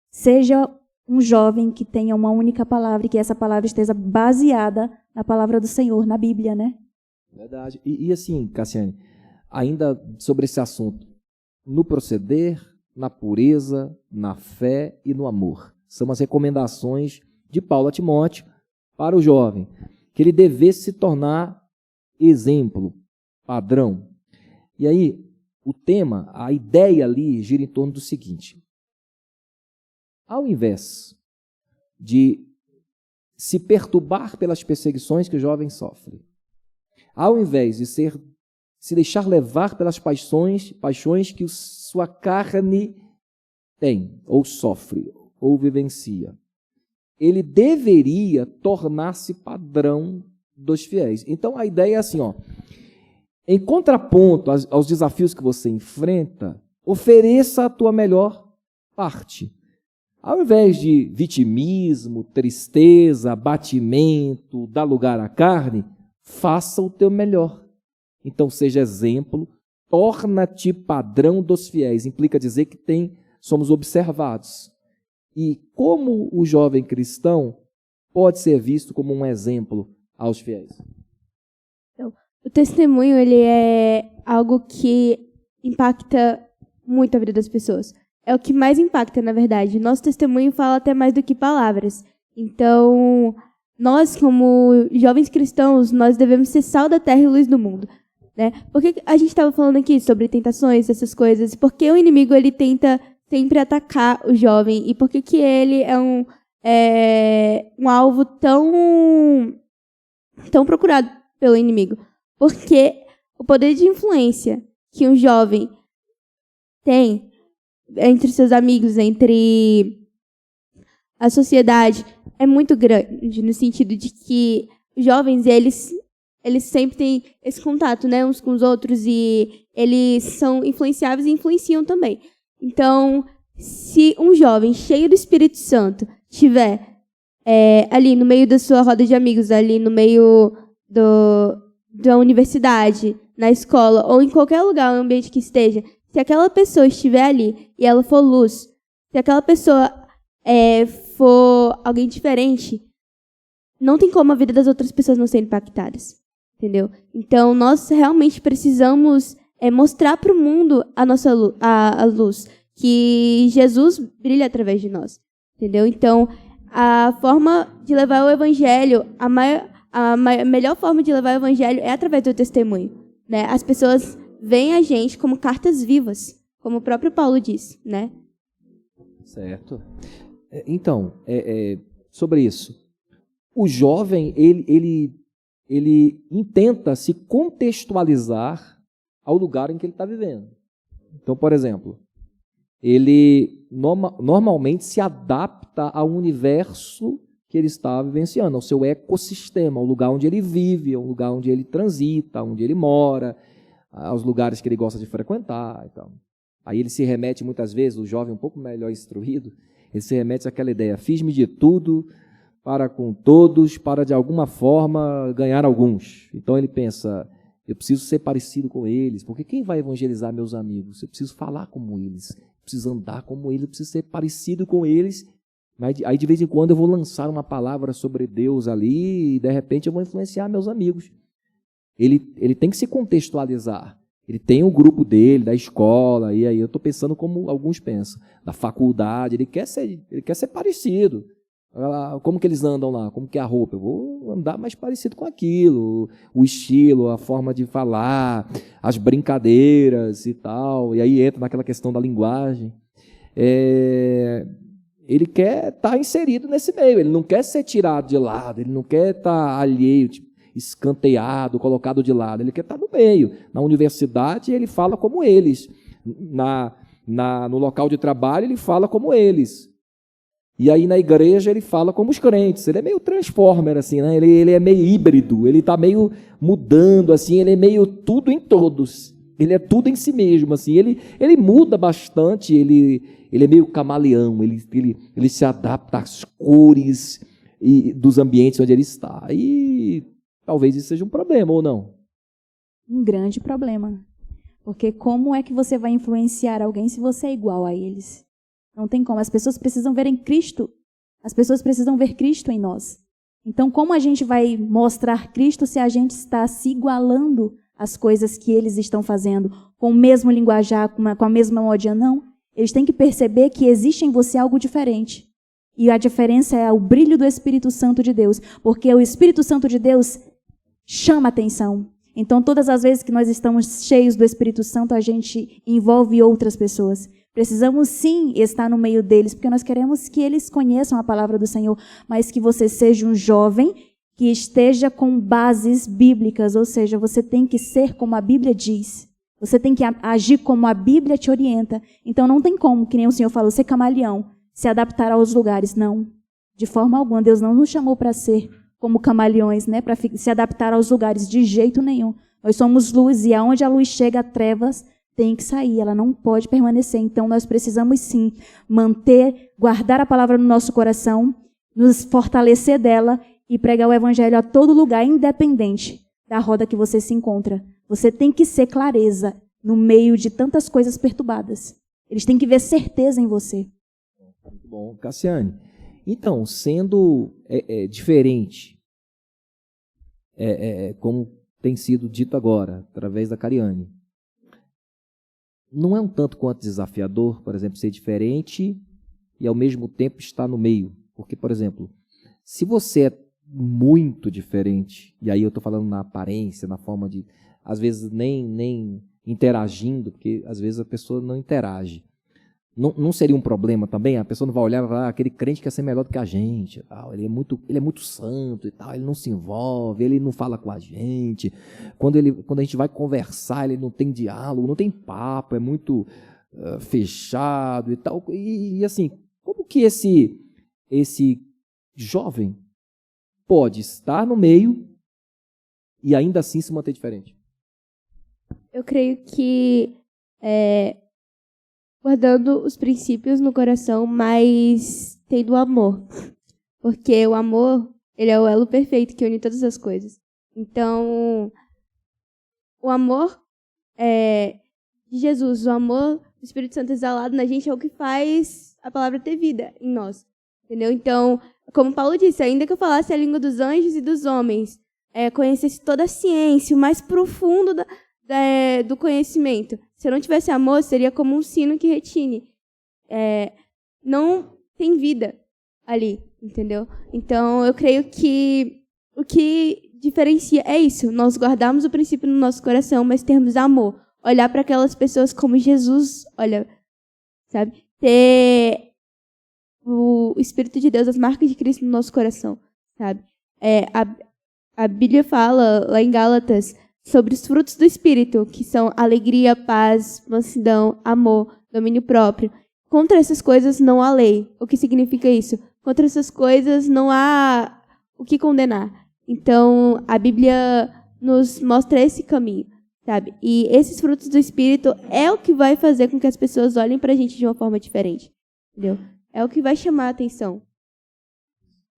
Seja um jovem que tenha uma única palavra e que essa palavra esteja baseada na palavra do Senhor, na Bíblia, né? Verdade. E assim, Cassiane, ainda sobre esse assunto, no proceder, na pureza, na fé e no amor. São as recomendações de Paulo a Timóteo para o jovem, que ele devesse se tornar exemplo, padrão. E aí, o tema, a ideia ali gira em torno do seguinte: ao invés de se perturbar pelas perseguições que o jovem sofre, ao invés de se deixar levar pelas paixões que sua carne tem, ou sofre, ou vivencia, ele deveria tornar-se padrão dos fiéis. Então a ideia é assim, em contraponto aos desafios que você enfrenta, ofereça a tua melhor parte. Ao invés de vitimismo, tristeza, abatimento, dar lugar à carne, faça o teu melhor. Então seja exemplo, torna-te padrão dos fiéis. Implica dizer que somos observados. E como o jovem cristão pode ser visto como um exemplo aos fiéis? Então, o testemunho, ele é algo que impacta muito a vida das pessoas. É o que mais impacta, na verdade. Nosso testemunho fala até mais do que palavras. Então, nós, como jovens cristãos, nós devemos ser sal da terra e luz do mundo. Né? Por que a gente estava falando aqui sobre tentações, essas coisas? Porque o inimigo ele tenta sempre atacar o jovem? E por que ele é um alvo tão procurado pelo inimigo? Porque o poder de influência que um jovem tem entre seus amigos, entre a sociedade, é muito grande, no sentido de que os jovens, eles sempre têm esse contato, né, uns com os outros, e eles são influenciáveis e influenciam também. Então, se um jovem cheio do Espírito Santo estiver ali no meio da sua roda de amigos, ali no meio da universidade, na escola, ou em qualquer lugar, no ambiente que esteja, se aquela pessoa estiver ali e ela for luz, se aquela pessoa for alguém diferente, não tem como a vida das outras pessoas não ser impactadas, entendeu? Então, nós realmente precisamos mostrar para o mundo a luz, que Jesus brilha através de nós, entendeu? Então, a forma de levar o evangelho, a melhor forma de levar o evangelho é através do testemunho, né? As pessoas veem a gente como cartas vivas, como o próprio Paulo diz, né? Certo. Então, sobre isso, o jovem, ele intenta se contextualizar ao lugar em que ele está vivendo. Então, por exemplo, ele normalmente se adapta ao universo que ele está vivenciando, ao seu ecossistema, ao lugar onde ele vive, ao lugar onde ele transita, onde ele mora, aos lugares que ele gosta de frequentar. Então. Aí ele se remete muitas vezes, o jovem um pouco melhor instruído, ele se remete àquela ideia: fiz-me de tudo para com todos, para de alguma forma ganhar alguns. Então ele pensa: eu preciso ser parecido com eles, porque quem vai evangelizar meus amigos? Eu preciso falar como eles, eu preciso andar como eles, eu preciso ser parecido com eles. Aí de vez em quando eu vou lançar uma palavra sobre Deus ali e de repente eu vou influenciar meus amigos. Ele tem que se contextualizar. Ele tem o grupo dele, da escola, e aí eu estou pensando como alguns pensam, da faculdade, ele quer ser parecido. Como que eles andam lá? Como que é a roupa? Eu vou andar mais parecido com aquilo, o estilo, a forma de falar, as brincadeiras e tal, e aí entra naquela questão da linguagem. Ele quer estar inserido nesse meio, ele não quer ser tirado de lado, ele não quer estar alheio, tipo, escanteado, colocado de lado, ele quer estar no meio. Na universidade ele fala como eles, no local de trabalho ele fala como eles, e aí na igreja ele fala como os crentes. Ele é meio transformer, assim, né? Ele é meio híbrido, ele está meio mudando, assim, ele é meio tudo em todos, ele é tudo em si mesmo, assim, ele muda bastante, ele é meio camaleão, ele se adapta às cores dos ambientes onde ele está, e talvez isso seja um problema, ou não? Um grande problema. Porque como é que você vai influenciar alguém se você é igual a eles? Não tem como. As pessoas precisam ver em Cristo. As pessoas precisam ver Cristo em nós. Então, como a gente vai mostrar Cristo se a gente está se igualando às coisas que eles estão fazendo, com o mesmo linguajar, com a mesma modinha? Não. Eles têm que perceber que existe em você algo diferente. E a diferença é o brilho do Espírito Santo de Deus. Porque o Espírito Santo de Deus chama atenção. Então, todas as vezes que nós estamos cheios do Espírito Santo, a gente envolve outras pessoas. Precisamos sim estar no meio deles, porque nós queremos que eles conheçam a palavra do Senhor, mas que você seja um jovem que esteja com bases bíblicas, ou seja, você tem que ser como a Bíblia diz. Você tem que agir como a Bíblia te orienta. Então, não tem como, que nem o Senhor falou, ser camaleão, se adaptar aos lugares. Não, de forma alguma. Deus não nos chamou para ser como camaleões, né, para se adaptar aos lugares, de jeito nenhum. Nós somos luz, e aonde a luz chega, trevas tem que sair, ela não pode permanecer. Então, nós precisamos sim guardar a palavra no nosso coração, nos fortalecer dela e pregar o evangelho a todo lugar, independente da roda que você se encontra. Você tem que ser clareza no meio de tantas coisas perturbadas. Eles têm que ver certeza em você. Muito bom. Cassiane, então, sendo diferente, como tem sido dito agora, através da Cariane, não é um tanto quanto desafiador, por exemplo, ser diferente e ao mesmo tempo estar no meio? Porque, por exemplo, se você é muito diferente. E aí eu estou falando na aparência, na forma de, às vezes, nem interagindo, porque às vezes a pessoa não interage. Não seria um problema também? A pessoa não vai olhar e falar, aquele crente quer ser melhor do que a gente, tal. Ele é muito santo e tal, ele não se envolve, ele não fala com a gente. Quando a gente vai conversar, ele não tem diálogo, não tem papo, é muito fechado e tal. E assim, como que esse jovem pode estar no meio e ainda assim se manter diferente? Eu creio que guardando os princípios no coração, mas tendo amor. Porque o amor, ele é o elo perfeito que une todas as coisas. Então, o amor de Jesus, o amor do Espírito Santo exalado na gente é o que faz a palavra ter vida em nós. Entendeu? Então, como Paulo disse, ainda que eu falasse a língua dos anjos e dos homens, conhecesse toda a ciência, o mais profundo do conhecimento, se eu não tivesse amor, seria como um sino que retine. Não tem vida ali, entendeu? Então, eu creio que o que diferencia é isso, nós guardarmos o princípio no nosso coração, mas termos amor. Olhar para aquelas pessoas como Jesus olha, sabe? Ter o Espírito de Deus, as marcas de Cristo no nosso coração, sabe? A Bíblia fala, lá em Gálatas, sobre os frutos do Espírito, que são alegria, paz, mansidão, amor, domínio próprio. Contra essas coisas não há lei. O que significa isso? Contra essas coisas não há o que condenar. Então, a Bíblia nos mostra esse caminho, sabe? E esses frutos do Espírito é o que vai fazer com que as pessoas olhem pra gente de uma forma diferente, entendeu? É o que vai chamar a atenção.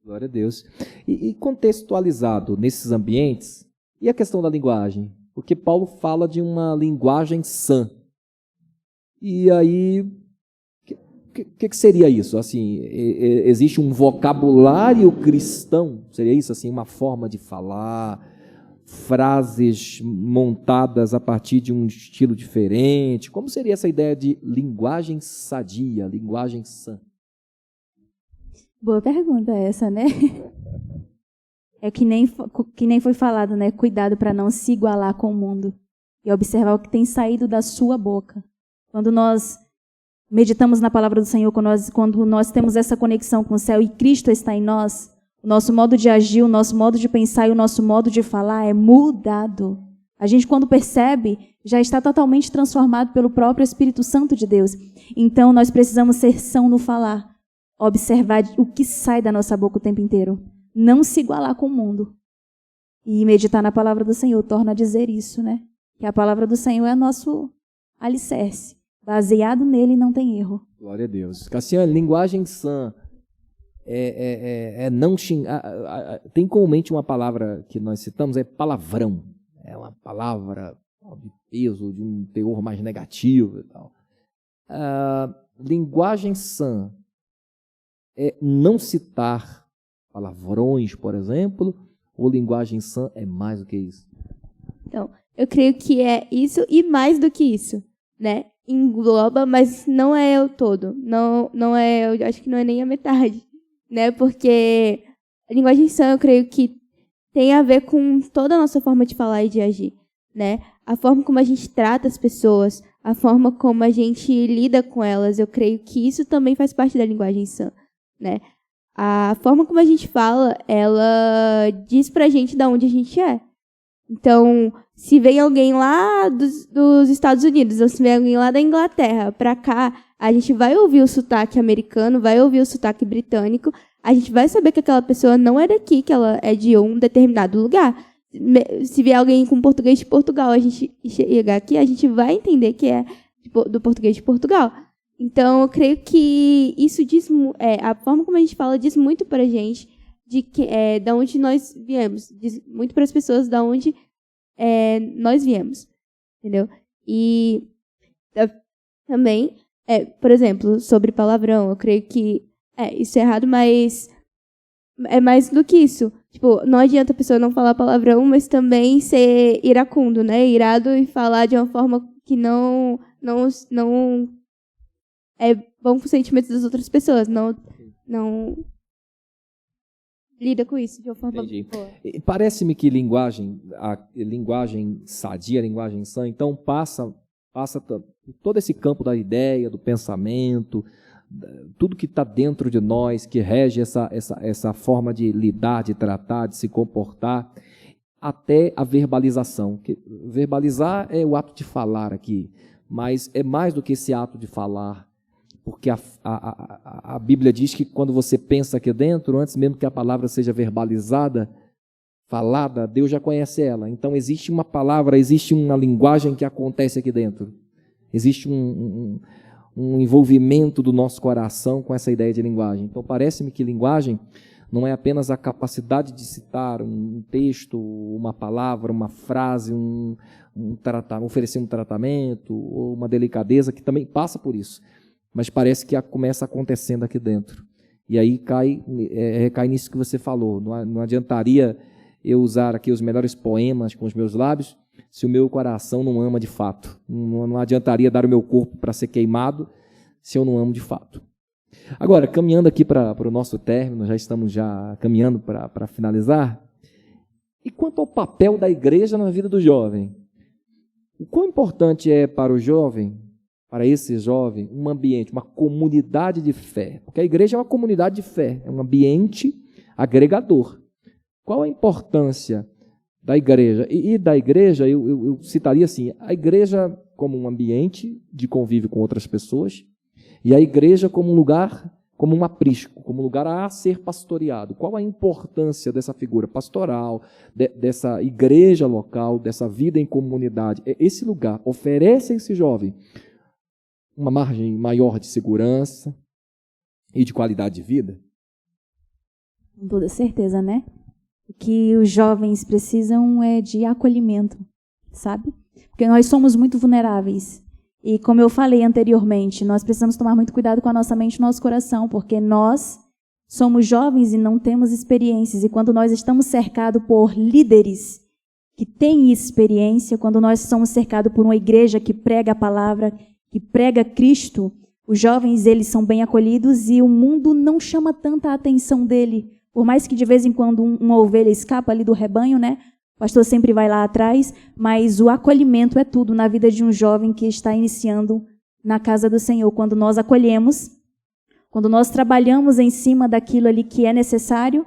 Glória a Deus. E contextualizado nesses ambientes, e a questão da linguagem? Porque Paulo fala de uma linguagem sã. E aí, o que seria isso? Assim, existe um vocabulário cristão? Seria isso? Assim, uma forma de falar, frases montadas a partir de um estilo diferente? Como seria essa ideia de linguagem sadia, linguagem sã? Boa pergunta essa, né? É que nem foi falado, né? Cuidado para não se igualar com o mundo e observar o que tem saído da sua boca. Quando nós meditamos na palavra do Senhor, quando nós temos essa conexão com o céu e Cristo está em nós, o nosso modo de agir, o nosso modo de pensar e o nosso modo de falar é mudado. A gente, quando percebe, já está totalmente transformado pelo próprio Espírito Santo de Deus. Então, nós precisamos ser são no falar, observar o que sai da nossa boca o tempo inteiro. Não se igualar com o mundo. E meditar na palavra do Senhor torna a dizer isso, né? Que a palavra do Senhor é nosso alicerce. Baseado nele não tem erro. Glória a Deus. Cassiane, linguagem sã não xingar. Tem comumente uma palavra que nós citamos, é palavrão. É uma palavra de peso, de um teor mais negativo e tal. Linguagem sã é não citar palavrões, por exemplo, ou linguagem sã é mais do que isso? Então, eu creio que é isso e mais do que isso, né? Engloba, mas não é o todo. Não é, eu acho que não é nem a metade, né? Porque a linguagem sã, eu creio que tem a ver com toda a nossa forma de falar e de agir, né? A forma como a gente trata as pessoas, a forma como a gente lida com elas, eu creio que isso também faz parte da linguagem sã, né? A forma como a gente fala, ela diz pra gente de onde a gente é. Então, se vem alguém lá dos Estados Unidos, ou se vem alguém lá da Inglaterra pra cá, a gente vai ouvir o sotaque americano, vai ouvir o sotaque britânico, a gente vai saber que aquela pessoa não é daqui, que ela é de um determinado lugar. Se vier alguém com português de Portugal, a gente chegar aqui, a gente vai entender que é do português de Portugal. Então, eu creio que isso diz, a forma como a gente fala diz muito para a gente de onde nós viemos, diz muito para as pessoas de onde nós viemos, entendeu? E também, por exemplo, sobre palavrão, eu creio que isso é errado, mas é mais do que isso. Tipo, não adianta a pessoa não falar palavrão, mas também ser iracundo, né? Irado e falar de uma forma que não é bom com os sentimentos das outras pessoas. Não lida com isso de uma forma Entendi. boa. Parece-me que a linguagem sadia, a linguagem sã, então passa todo esse campo da ideia, do pensamento, tudo que está dentro de nós, que rege essa forma de lidar, de tratar, de se comportar, até a verbalização. Verbalizar é o ato de falar aqui, mas é mais do que esse ato de falar, porque a Bíblia diz que quando você pensa aqui dentro, antes mesmo que a palavra seja verbalizada, falada, Deus já conhece ela. Então existe uma palavra, existe uma linguagem que acontece aqui dentro. Existe um envolvimento do nosso coração com essa ideia de linguagem. Então parece-me que linguagem não é apenas a capacidade de citar um texto, uma palavra, uma frase, oferecer um tratamento, ou uma delicadeza, que também passa por isso. Mas parece que começa acontecendo aqui dentro. E aí recai nisso que você falou. Não adiantaria eu usar aqui os melhores poemas com os meus lábios se o meu coração não ama de fato. Não adiantaria dar o meu corpo para ser queimado se eu não amo de fato. Agora, caminhando aqui para o nosso término, já estamos caminhando para finalizar. E quanto ao papel da igreja na vida do jovem? O quão importante é para o jovem, para esse jovem, um ambiente, uma comunidade de fé? Porque a igreja é uma comunidade de fé, é um ambiente agregador. Qual a importância da igreja? E da igreja, eu citaria assim, a igreja como um ambiente de convívio com outras pessoas, e a igreja como um lugar, como um aprisco, como um lugar a ser pastoreado. Qual a importância dessa figura pastoral, dessa igreja local, dessa vida em comunidade? Esse lugar oferece a esse jovem uma margem maior de segurança e de qualidade de vida? Com toda certeza, né? O que os jovens precisam é de acolhimento, sabe? Porque nós somos muito vulneráveis. E como eu falei anteriormente, nós precisamos tomar muito cuidado com a nossa mente e nosso coração, porque nós somos jovens e não temos experiências. E quando nós estamos cercados por líderes que têm experiência, quando nós somos cercados por uma igreja que prega a palavra, que prega Cristo, os jovens, eles são bem acolhidos e o mundo não chama tanta atenção dele. Por mais que de vez em quando uma ovelha escapa ali do rebanho, né? O pastor sempre vai lá atrás, mas o acolhimento é tudo na vida de um jovem que está iniciando na casa do Senhor. Quando nós acolhemos, quando nós trabalhamos em cima daquilo ali que é necessário,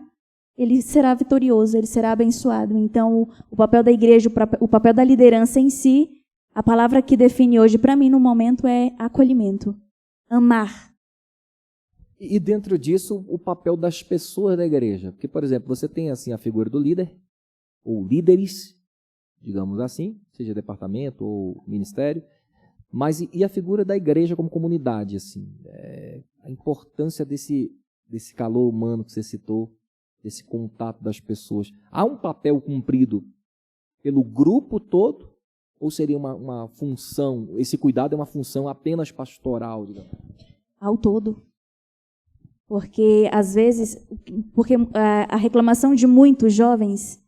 ele será vitorioso, ele será abençoado. Então, o papel da igreja, o papel da liderança em si, a palavra que define hoje para mim no momento é acolhimento, amar. E dentro disso, o papel das pessoas da igreja. Porque, por exemplo, você tem assim a figura do líder, ou líderes, digamos assim, seja departamento ou ministério, mas e a figura da igreja como comunidade, assim, a importância desse calor humano que você citou, desse contato das pessoas. Há um papel cumprido pelo grupo todo, ou seria uma função, esse cuidado é uma função apenas pastoral, digamos? Ao todo. Porque, às vezes, a reclamação de muitos jovens,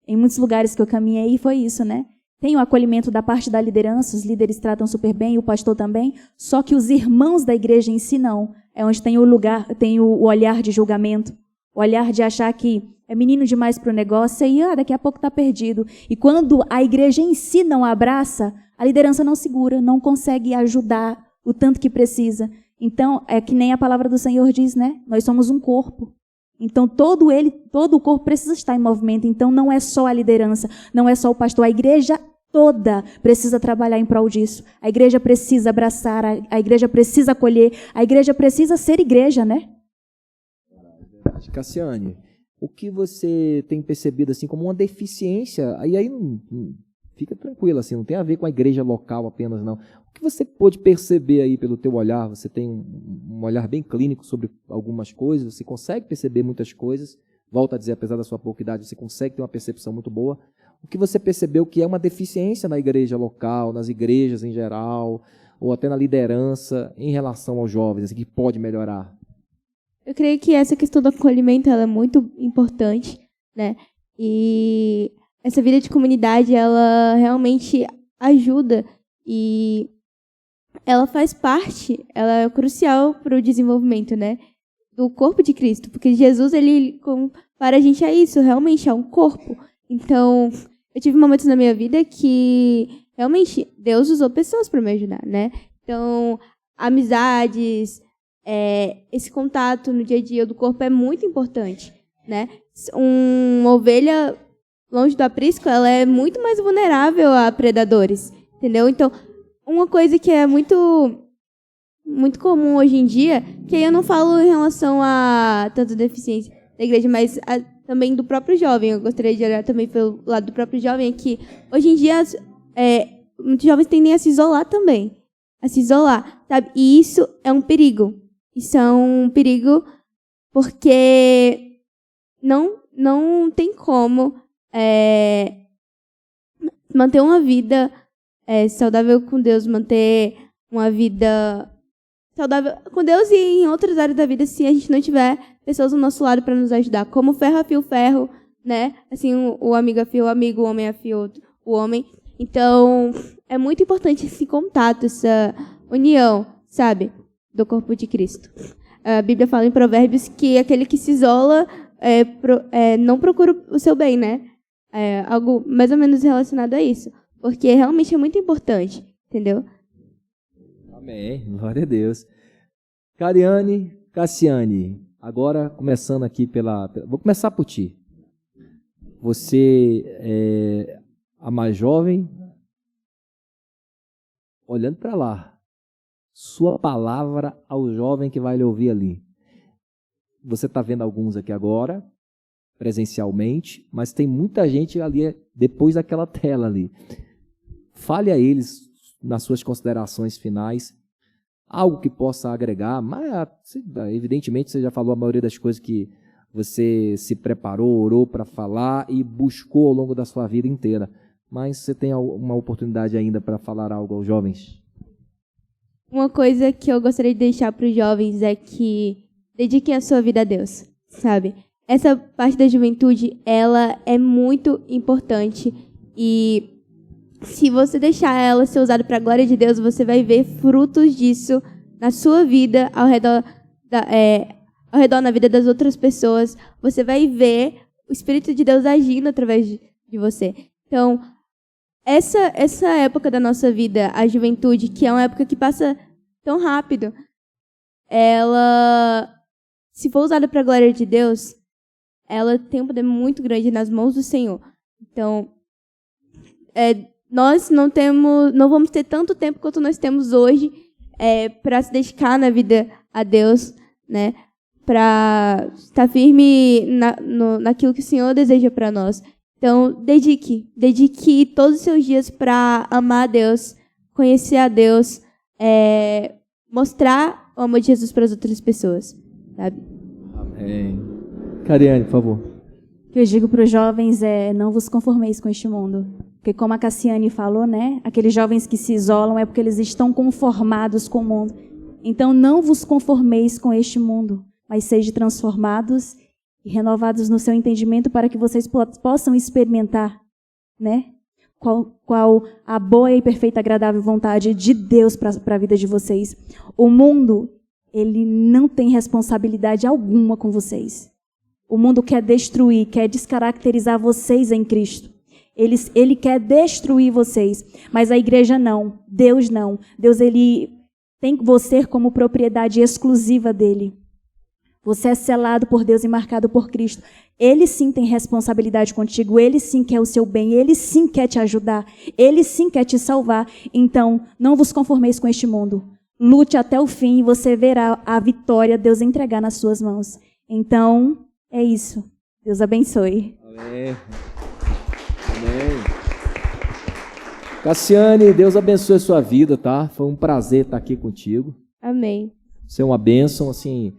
em muitos lugares que eu caminhei, foi isso, né? Tem o acolhimento da parte da liderança, os líderes tratam super bem, o pastor também, só que os irmãos da igreja em si não. É onde tem o olhar de julgamento, o olhar de achar que é menino demais para o negócio e daqui a pouco está perdido. E quando a igreja em si não abraça, a liderança não segura, não consegue ajudar o tanto que precisa. Então, é que nem a palavra do Senhor diz, né? Nós somos um corpo. Então, todo o corpo precisa estar em movimento. Então, não é só a liderança, não é só o pastor. A igreja toda precisa trabalhar em prol disso. A igreja precisa abraçar, a igreja precisa acolher, a igreja precisa ser igreja, né? Cassiane, o que você tem percebido assim como uma deficiência, aí fica tranquilo, assim, não tem a ver com a igreja local apenas, não. O que você pôde perceber aí pelo teu olhar? Você tem um olhar bem clínico sobre algumas coisas, você consegue perceber muitas coisas, volto a dizer, apesar da sua pouca idade, você consegue ter uma percepção muito boa. O que você percebeu que é uma deficiência na igreja local, nas igrejas em geral, ou até na liderança em relação aos jovens, assim, que pode melhorar? Eu creio que essa questão do acolhimento ela é muito importante, né? E essa vida de comunidade, ela realmente ajuda e ela faz parte, ela é crucial para o desenvolvimento, né? do corpo de Cristo, porque Jesus, ele compara a gente a isso, realmente é um corpo. Então, eu tive momentos na minha vida que realmente Deus usou pessoas para me ajudar, né? Então, amizades, esse contato no dia a dia do corpo é muito importante, né? Uma ovelha longe do aprisco, ela é muito mais vulnerável a predadores, entendeu? Então, uma coisa que é muito comum hoje em dia, que aí eu não falo em relação a tanto deficiência da igreja, mas também do próprio jovem. Eu gostaria de olhar também pelo lado do próprio jovem, que hoje em dia muitos jovens tendem a se isolar também. A se isolar, sabe? E isso é um perigo. Isso é um perigo porque não tem como manter uma vida saudável com Deus, manter uma vida saudável com Deus e em outras áreas da vida se a gente não tiver pessoas ao nosso lado para nos ajudar. Como ferro afia o ferro, né? Assim, o amigo afia o amigo, o homem afia o homem. Então, é muito importante esse contato, essa união, sabe? Do corpo de Cristo. A Bíblia fala em Provérbios que aquele que se isola não procura o seu bem, né? Algo mais ou menos relacionado a isso. Porque realmente é muito importante, entendeu? Amém. Glória a Deus. Cariane, Cassiane, agora começando aqui vou começar por ti. Você é a mais jovem, olhando para lá. Sua palavra ao jovem que vai lhe ouvir ali. Você está vendo alguns aqui agora, presencialmente, mas tem muita gente ali depois daquela tela ali. Fale a eles, nas suas considerações finais, algo que possa agregar, mas evidentemente você já falou a maioria das coisas que você se preparou, orou para falar e buscou ao longo da sua vida inteira. Mas você tem uma oportunidade ainda para falar algo aos jovens? Uma coisa que eu gostaria de deixar para os jovens é que dediquem a sua vida a Deus, sabe? Essa parte da juventude, ela é muito importante e se você deixar ela ser usada para a glória de Deus, você vai ver frutos disso na sua vida, ao redor na vida das outras pessoas. Você vai ver o Espírito de Deus agindo através de você. Então, essa época da nossa vida, a juventude, que é uma época que passa tão rápido, ela, se for usada para a glória de Deus, ela tem um poder muito grande nas mãos do Senhor. Então, nós não vamos ter tanto tempo quanto nós temos hoje para se dedicar na vida a Deus, né? Para estar firme naquilo que o Senhor deseja para nós. Então, dedique todos os seus dias para amar a Deus, conhecer a Deus, mostrar o amor de Jesus para as outras pessoas, sabe? Amém. Cariane, por favor. O que eu digo para os jovens não vos conformeis com este mundo. Porque como a Cassiane falou, né? Aqueles jovens que se isolam é porque eles estão conformados com o mundo. Então, não vos conformeis com este mundo, mas sejam transformados e renovados no seu entendimento para que vocês possam experimentar, né? Qual a boa e perfeita agradável vontade de Deus para a vida de vocês. O mundo, ele não tem responsabilidade alguma com vocês. O mundo quer destruir, quer descaracterizar vocês em Cristo. Ele quer destruir vocês, mas a igreja não. Deus não. Deus, ele tem você como propriedade exclusiva dele. Você é selado por Deus e marcado por Cristo. Ele sim tem responsabilidade contigo, ele sim quer o seu bem, ele sim quer te ajudar, ele sim quer te salvar. Então, não vos conformeis com este mundo. Lute até o fim e você verá a vitória Deus entregar nas suas mãos. Então, é isso. Deus abençoe. Amém. Amém. Cassiane, Deus abençoe a sua vida, tá? Foi um prazer estar aqui contigo. Amém. Você é uma bênção, assim,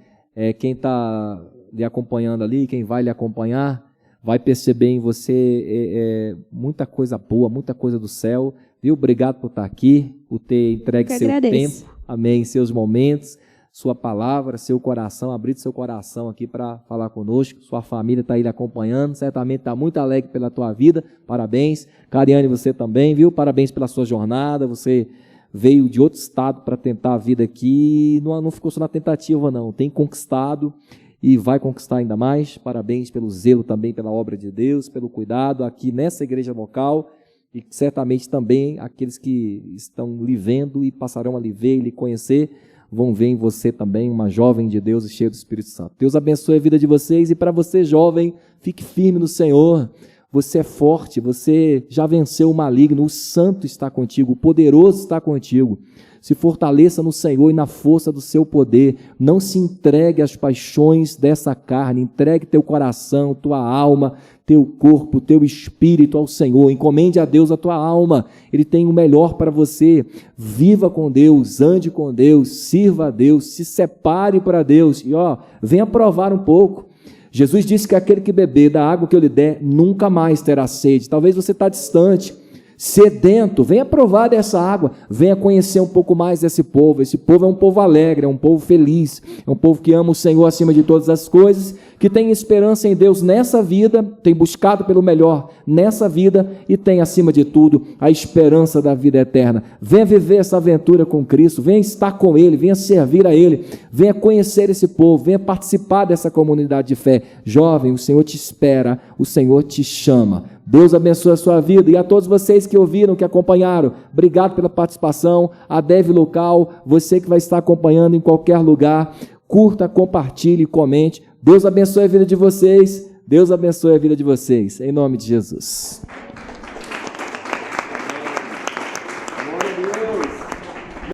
quem está lhe acompanhando ali, quem vai lhe acompanhar, vai perceber em você muita coisa boa, muita coisa do céu, viu? Obrigado por estar aqui, por ter entregue seu tempo, amém, seus momentos, sua palavra, seu coração, abrir seu coração aqui para falar conosco. Sua família está aí lhe acompanhando, certamente está muito alegre pela tua vida, parabéns. Cariane, você também, viu? Parabéns pela sua jornada, você veio de outro estado para tentar a vida aqui, não ficou só na tentativa não, tem conquistado e vai conquistar ainda mais. Parabéns pelo zelo também pela obra de Deus, pelo cuidado aqui nessa igreja local, e certamente também aqueles que estão lhe vendo e passarão a lhe ver e lhe conhecer, vão ver em você também uma jovem de Deus e cheia do Espírito Santo. Deus abençoe a vida de vocês, e para você, jovem, fique firme no Senhor. Você é forte, você já venceu o maligno, o santo está contigo, o poderoso está contigo. Se fortaleça no Senhor e na força do seu poder. Não se entregue às paixões dessa carne, entregue teu coração, tua alma, teu corpo, teu espírito ao Senhor. Encomende a Deus a tua alma, Ele tem o melhor para você. Viva com Deus, ande com Deus, sirva a Deus, se separe para Deus e venha provar um pouco. Jesus disse que aquele que beber da água que eu lhe der nunca mais terá sede. Talvez você está distante, sedento, venha provar dessa água, venha conhecer um pouco mais desse povo. Esse povo é um povo alegre, é um povo feliz, é um povo que ama o Senhor acima de todas as coisas, que tem esperança em Deus nessa vida, tem buscado pelo melhor nessa vida e tem acima de tudo a esperança da vida eterna. Venha viver essa aventura com Cristo, venha estar com Ele, venha servir a Ele, venha conhecer esse povo, venha participar dessa comunidade de fé. Jovem, o Senhor te espera, o Senhor te chama. Deus abençoe a sua vida, e a todos vocês que ouviram, que acompanharam, obrigado pela participação. A Dev Local, você que vai estar acompanhando em qualquer lugar, curta, compartilhe, comente. Deus abençoe a vida de vocês, Deus abençoe a vida de vocês, em nome de Jesus.